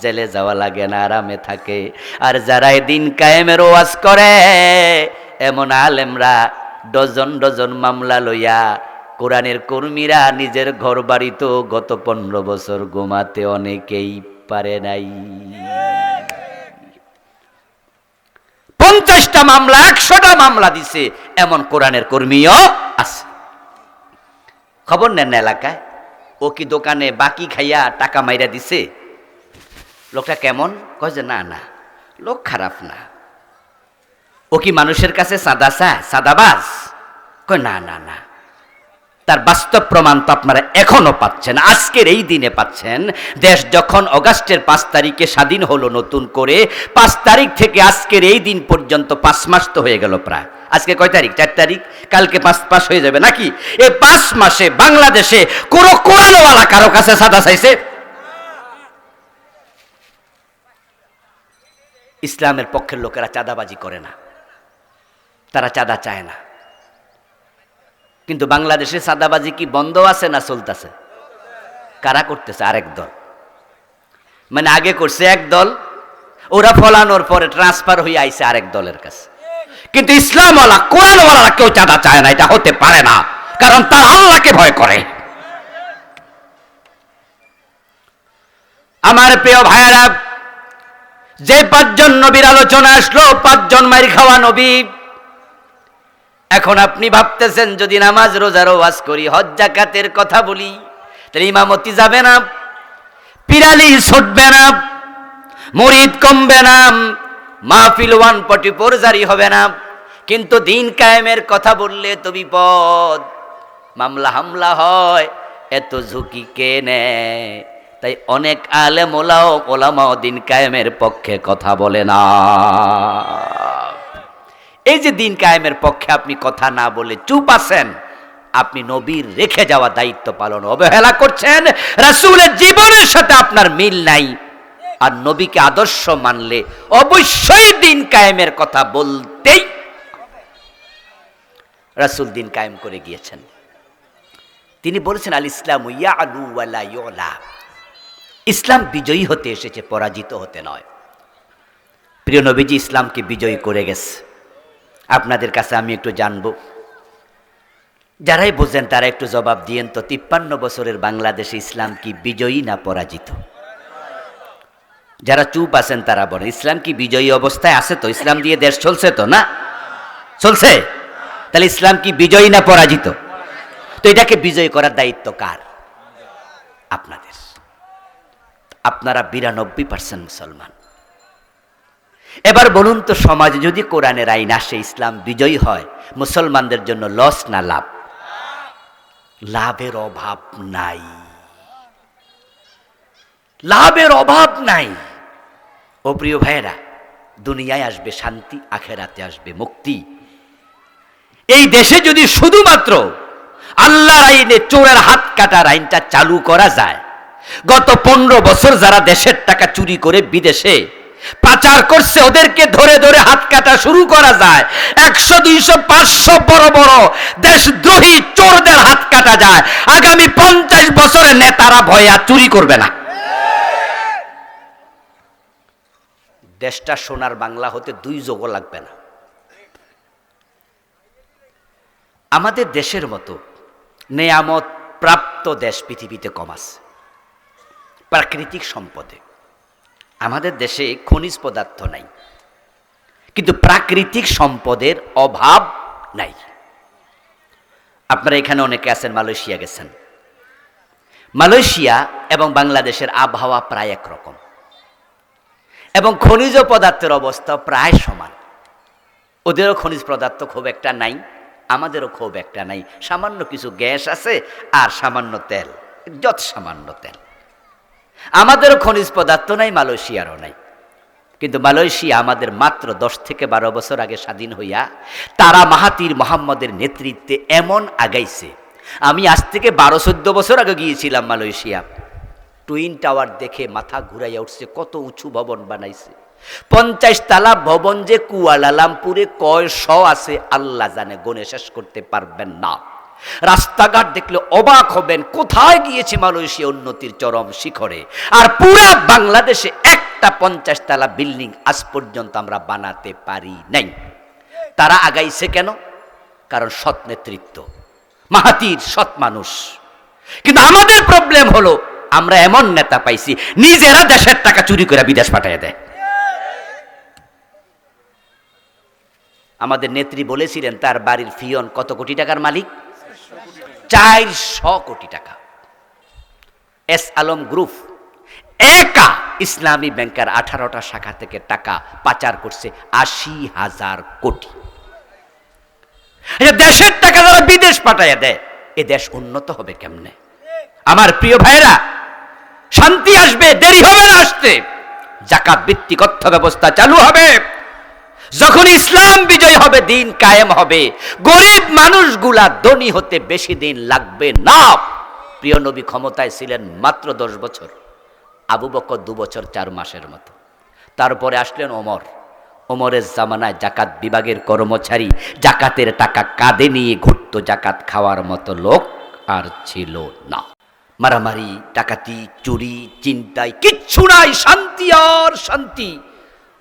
জেলে যাওয়া লাগে না, আরামে থাকে। আর যারা দিন কায়েমের ওয়াজ করে এমন আলেমরা ডজন ডজন মামলা লইয়া, কোরআনের কর্মীরা নিজের ঘর বাড়ি তো গত 15 বছর ঘুমাতে অনেকেই পারে নাই। 50টা মামলা, 100টা মামলা দিছে এমন কোরআনের কর্মীও আছে। খবর নেন না এলাকায়, ও কি দোকানে বাকি খাইয়া টাকা মাইরা দিছে? লোকটা কেমন? কয় যে না না, লোক খারাপ না। ও কি মানুষের কাছে সাদাবাজ? কয় না না না। তার বাস্তব প্রমাণ তো আপনারা এখনো পাচ্ছেন, আজকের এই দিনে পাচ্ছেন। দেশ যখন অগাস্টের 5 তারিখে স্বাধীন হলো নতুন করে, 5 তারিখ থেকে আজকের এই দিন পর্যন্ত 5 মাস তো হয়ে গেল প্রায়। আজকে কয় তারিখ? 4 তারিখ। কালকে 5 মাস হয়ে যাবে নাকি? এই 5 মাসে বাংলাদেশে কোনো কোরআনওয়ালা কারো কাছে সাদা চাইছে? ইসলামের পক্ষের লোকেরা চাঁদাবাজি করে না, তারা চাঁদা চায় না। কিন্তু বাংলাদেশে চাঁদাবাজি কি বন্ধ আছে না চলতেছে? কারা করতেছে? আরেক দল। মানে আগে করছে এক দল, ওরা ফলানোর পরে ট্রান্সফার হয়ে আইছে আরেক দলের কাছে। কিন্তু ইসলামওয়ালা কোরআনওয়ালা কেউ চাঁদা চায় না, এটা হতে পারে না, কারণ তার আল্লাহকে ভয় করে। আমার প্রিয় ভাইয়েরা, যে 5 জন নবীর আলোচনা আসলো, 5 জন মাইর খাওয়া নবী। এখন আপনি ভাবতেছেন যদি নামাজ রোজার ওয়াজ করি, হজ যাকাতের কথা বলি, তাহলে ইমামতি যাবে না, পিরালি ছুটবে না, মুরিদ কমবে না, মাহফিল 144 জারি হবে না। কিন্তু দিন কায়েমের কথা বললে তো বিপদ, মামলা হামলা হয়, এত ঝুঁকি কে নেয়? তাই অনেক আলেম ওলামাও দিন কায়েমের পক্ষে কথা বলে না। এই যে দিন কায়েমের পক্ষে আপনি কথা না বলে চুপ আছেন, আপনি নবীর রেখে যাওয়া দায়িত্ব পালন অবহেলা করছেন। রাসূলের জীবনের সাথে আপনার মিল নাই। আর নবীকে আদর্শ মানলে অবশ্যই দিন কায়েমের কথা বলতেই। রাসূল দিন কায়েম করে গিয়েছেন। তিনি বলেছেন আল ইসলামু ইয়ালু ওয়া লা ইউলা। ইসলাম বিজয়ী হতে এসেছে, পরাজিত হতে নয়। প্রিয় নবীজি ইসলামকে বিজয়ী করে গেছে। আপনাদের কাছে আমি একটু জানবো, যারাই বোঝেন তারা একটু জবাব দিয়েন তো, 53 বছরের বাংলাদেশে ইসলাম কি বিজয়ী না পরাজিত? যারা চুপ আছেন তারা বলেন, ইসলাম কি বিজয়ী অবস্থায় আছে? তো ইসলাম দিয়ে দেশ চলছে তো না? চলছে। তাহলে ইসলাম কি বিজয়ী না পরাজিত? তো এটাকে বিজয়ী করার দায়িত্ব কার? আপনাদের। আপনারা 92% মুসলমান। এবার বলুন তো, সমাজে যদি কোরআনের আইন আসে, ইসলাম বিজয়ী হয়, মুসলমানদের জন্য লস না লাভ? লাভের অভাব নাই, লাভের অভাব নাই। ও প্রিয় ভাইয়েরা, দুনিয়ায় আসবে শান্তি, আখেরাতে আসবে মুক্তি। এই দেশে যদি শুধুমাত্র আল্লাহর আইনে চোরের হাত কাটার আইনটা চালু করা যায়, গত 15 বছর যারা দেশের টাকা চুরি করে বিদেশে পাচার করছে, ওদেরকে ধরে ধরে হাত কাটা শুরু করা যায়, 100, 200, 500 বড় বড় দেশদ্রোহী চোরদের হাত কাটা যায়, আগামী 50 বছরে নেতারা ভয়ে আর চুরি করবে না। দেশটা সোনার বাংলা হতে 2 যোগও লাগবে না। আমাদের দেশের মতো নেয়ামত প্রাপ্ত দেশ পৃথিবীতে কম আছে। প্রাকৃতিক সম্পদে আমাদের দেশে খনিজ পদার্থ নাই, কিন্তু প্রাকৃতিক সম্পদের অভাব নাই। আপনারা এখানে অনেকে আছেন, মালয়েশিয়া গেছেন। মালয়েশিয়া এবং বাংলাদেশের আবহাওয়া প্রায় একরকম, এবং খনিজ পদার্থের অবস্থা প্রায় সমান। ওদেরও খনিজ পদার্থ খুব একটা নাই, আমাদেরও খুব একটা নাই। সামান্য কিছু গ্যাস আছে আর সামান্য তেল, যত সামান্য তেল। আমাদেরও খনিজ পদার্থ নাই, মালয়েশিয়ারও নাই। কিন্তু মালয়েশিয়া আমাদের মাত্র 10 থেকে 12 বছর আগে স্বাধীন হইয়া তারা মাহাতির মোহাম্মদের নেতৃত্বে এমন আগাইছে। আমি আজ থেকে 12-14 বছর আগে গিয়েছিলাম মালয়েশিয়া। টুইন টাওয়ার দেখে মাথা ঘুরাইয়া উঠছে, কত উঁচু ভবন বানাইছে। 50 তালা ভবন যে কুয়ালালামপুরে কয় শ আছে আল্লাহ জানে, গণে শেষ করতে পারবেন না। রাস্তাঘাট দেখলে অবাক হবেন, কোথায় গিয়েছে মালয়েশিয়া উন্নতির চরম শিখরে। আর পুরা বাংলাদেশে একটা 50 তালা বিল্ডিং আজ পর্যন্ত আমরা বানাতে পারি নাই। তারা আগাইছে কেন? কারণ সৎ নেতৃত্ব, মাহাতির সৎ মানুষ। কিন্তু আমাদের প্রবলেম হলো আমরা এমন নেতা পাইছি নিজেরা দেশের টাকা চুরি করে বিদেশ পাঠিয়ে দেয়। আমাদের নেত্রী বলেছিলেন তার বাড়ির ফিয়ন কত কোটি টাকার মালিক? 400 কোটি টাকা। এস আলম গ্রুপ একা ইসলামী ব্যাংকের 18টা শাখা থেকে টাকা পাচার করছে 80,000 কোটি। দেশের টাকা যারা বিদেশ পাঠাইয়া দেয়, এ দেশ উন্নত হবে কেমনে? আমার প্রিয় ভাইরা, শান্তি আসবে, দেরি হবে না আসতে। যাকাত ভিত্তিক অর্থ ব্যবস্থা চালু হবে। যখন ইসলাম বিজয় হবে, দিন কায়েম হবে, গরিব মানুষগুলা ধনী হতে বেশি দিন লাগবে না। প্রিয় নবী ক্ষমতায় ছিলেন মাত্র 10 বছর, আবু বকর 2 বছর 4 মাসের মতো। তারপরে আসলেন ওমর। ওমরের জামানায় জাকাত বিভাগের কর্মচারী জাকাতের টাকা কাঁধে নিয়ে ঘুরত, জাকাত খাওয়ার মতো লোক আর ছিল না। মারামারি, ডাকাতি, চুরি, চিন্তায় কিচ্ছু নাই, শান্তি আর শান্তি।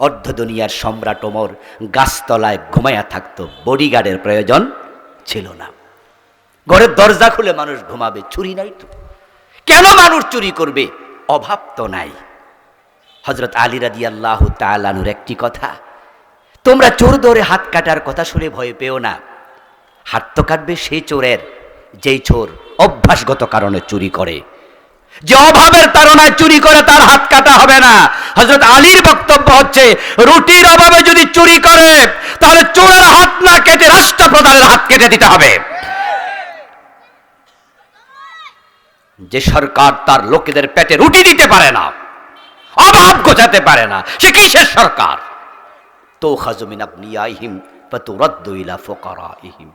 অর্ধ দুনিয়ার সম্রাট ওমর গাছতলায় ঘুমাইয়া থাকতো, বডিগার্ডের প্রয়োজন ছিল না। ঘরের দরজা খুলে মানুষ ঘুমাবে, চুরি নাই তো। কেন মানুষ চুরি করবে? অভাব তো নাই। হযরত আলী রাদিয়াল্লাহু তাআলা আনহুর একটি কথা, তোমরা চোর ধরে হাত কাটার কথা শুনে ভয় পেও না। হাত তো কাটবে সেই চোরের যেই চোর অভ্যাসগত কারণে চুরি করে। যে অভাবের তাড়নায় চুরি করে তার হাত কাটা হবে না। হযরত আলীর বক্তব্য হচ্ছে, রুটির অভাবে যদি চুরি করে তাহলে চোরের হাত না কেটে রাষ্ট্রপ্রধানের হাত কেটে দিতে হবে। যে সরকার তার লোকেদের পেটে রুটি দিতে পারে না, অভাব ঘোচাতে পারে না, সে কিসের সরকার? তুখাযু মিন আবনিয়াইহিম ফাতুরাদ্দু ইলা ফুকারাইহিম।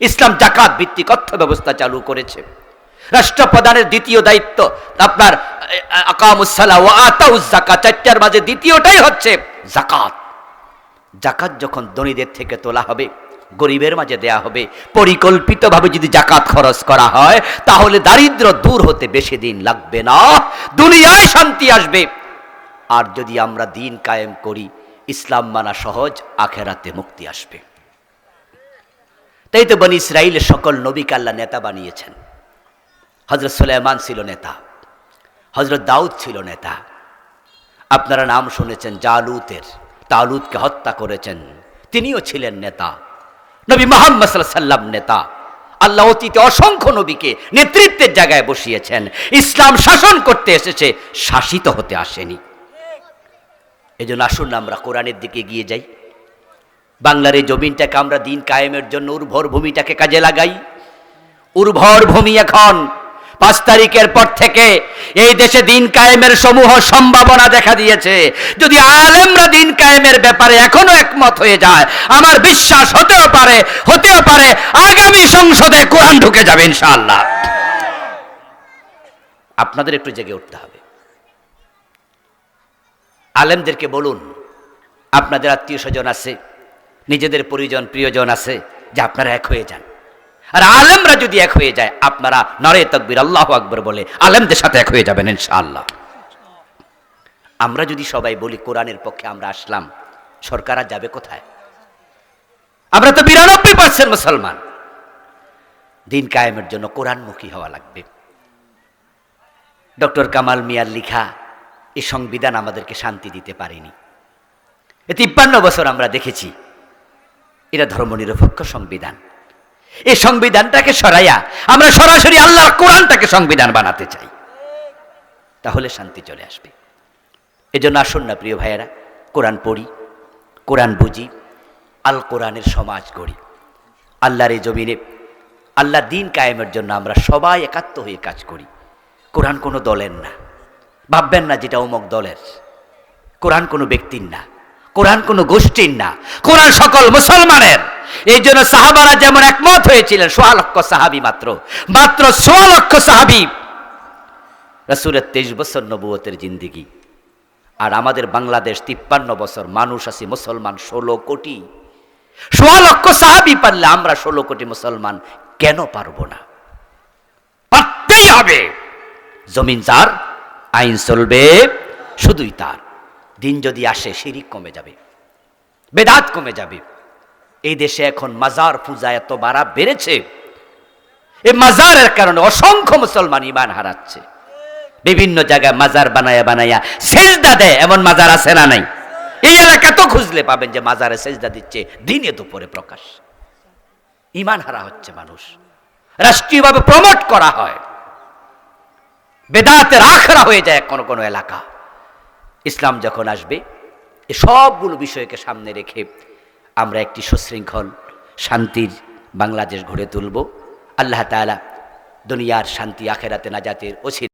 ইসলাম জাকাত ভিত্তিক অর্থ ব্যবস্থা চালু করেছে। রাষ্ট্রপ্রধানের দ্বিতীয় দায়িত্ব আপনার আকামুস সালাহ ওয়া আতাউজ যাকাত, চারটার মাঝে দ্বিতীয়টাই হচ্ছে যাকাত। যাকাত যখন ধনীদের থেকে তোলা হবে, গরিবের মাঝে দেয়া হবে, পরিকল্পিতভাবে যদি জাকাত খরচ করা হয়, তাহলে দারিদ্র দূর হতে বেশি দিন লাগবে না, দুনিয়ায় শান্তি আসবে। আর যদি আমরা দিন কায়েম করি, ইসলাম মানা সহজ, আখেরাতে মুক্তি আসবে। তাই তো বনি ইসরাইলের সকল নবীকে আল্লাহ নেতা বানিয়েছেন। হযরত সুলাইমান ছিল নেতা, হযরত দাউদ ছিল নেতা। আপনারা নাম শুনেছেন জালুতের, তালুতকে হত্যা করেছেন, তিনিও ছিলেন নেতা। নবী মুহাম্মদ সাল্লাল্লাহু আলাইহি ওয়াসাল্লাম নেতা। আল্লাহ অতীতে অসংখ্য নবীকে নেতৃত্বের জায়গায় বসিয়েছেন। ইসলাম শাসন করতে এসেছে, শাসিত হতে আসেনি। এজন্য আসুন আমরা কোরআনের দিকে এগিয়ে যাই। বাংলার এই জমিনটাকে আমরা দিন কায়েমের জন্য উর্বর ভূমিটাকে কাজে লাগাই। উর্বর ভূমি এখন 5 তারিখের পর থেকে এই দেশে দিন কায়েমের সমূহ সম্ভাবনা দেখা দিয়েছে। যদি আলেমরা দিন কায়েমের ব্যাপারে এখনো একমত হয়ে যায়, আমার বিশ্বাস হতেও পারে আগামী সংসদে কোরআন ঢুকে যাবে ইনশাআল্লাহ। আপনাদের একটু জেগে উঠতে হবে। আলেমদেরকে বলুন, আপনাদের আত্মীয় স্বজন আছে, নিজেদের পরিজন প্রিয়জন আছে, যে আপনারা এক হয়ে যান। আর আলেমরা যদি এক হয়ে যায়, আপনারা নারে তাকবীর আল্লাহু আকবার বলে আলেমদের সাথে এক হয়ে যাবেন ইনশাআল্লাহ। আমরা যদি সবাই বলি কোরআনের পক্ষে আমরা আসলাম, সরকার আর যাবে কোথায়? আমরা তো 92% মুসলমান। দিন কায়েমের জন্য কোরআনমুখী হওয়া লাগবে। ডক্টর কামাল মিয়ার লিখা এই সংবিধান আমাদেরকে শান্তি দিতে পারেনি। 53 বছর আমরা দেখেছি এটা ধর্মনিরপেক্ষ সংবিধান। এই সংবিধানটাকে সরাইয়া আমরা সরাসরি আল্লাহর কোরআনটাকে সংবিধান বানাতে চাই, তাহলে শান্তি চলে আসবে। এজন্য আসুন না প্রিয় ভাইয়েরা, কোরআন পড়ি, কোরআন বুঝি, আল কোরআনের সমাজ গড়ি। আল্লাহর এই জমিনে আল্লাহ দিন কায়েমের জন্য আমরা সবাই একাত্ম হয়ে কাজ করি। কোরআন কোনো দলের না, ভাববেন না যেটা অমুক দলের। কোরআন কোনো ব্যক্তির না, কোরআন কোনো গোষ্ঠীর না, কোরআন সকল মুসলমানের। এই জন্য সাহাবারা যেমন একমত হয়েছিলেন, ১৬ লক্ষ সাহাবি, মাত্র ১৬ লক্ষ সাহাবি, রাসূলের ২৩ বছর নবুয়তের জিন্দেগি। আর আমাদের বাংলাদেশ ৫৩ বছর, মানুষ আছি মুসলমান ১৬ কোটি। ১৬ লক্ষ সাহাবি পারলে আমরা ১৬ কোটি মুসলমান কেন পারবো না? পারতেই হবে। জমিন যার, আইন চলবে শুধুই তার। দিন যদি আসে শিরিক কমে যাবে, বেদাত কমে যাবে। এই দেশে এখন মাজার পূজা এত বাড়া বেড়েছে, এই মাজারের কারণে অসংখ্য মুসলমান ঈমান হারাচ্ছে। বিভিন্ন জায়গায় মাজার বানায়া বানায়া সেজদা দেয়, এমন মাজার আছে না নাই? এই এলাকা তো খুঁজলে পাবেন যে মাজারে সেজদা দিচ্ছে দিনে দুপুরে প্রকাশ। ঈমান হারা হচ্ছে মানুষ, রাষ্ট্রীয়ভাবে প্রমোট করা হয়, বেদাতের আখড়া হয়ে যায় কোনো কোনো এলাকা। ইসলাম যখন আসবে, এই সবগুলো বিষয়কে সামনে রেখে আমরা একটি সুশৃঙ্খল শান্তির বাংলাদেশ গড়ে তুলব। আল্লাহ তাআলা দুনিয়ার শান্তি, আখেরাতে নাজাতের ওসিলা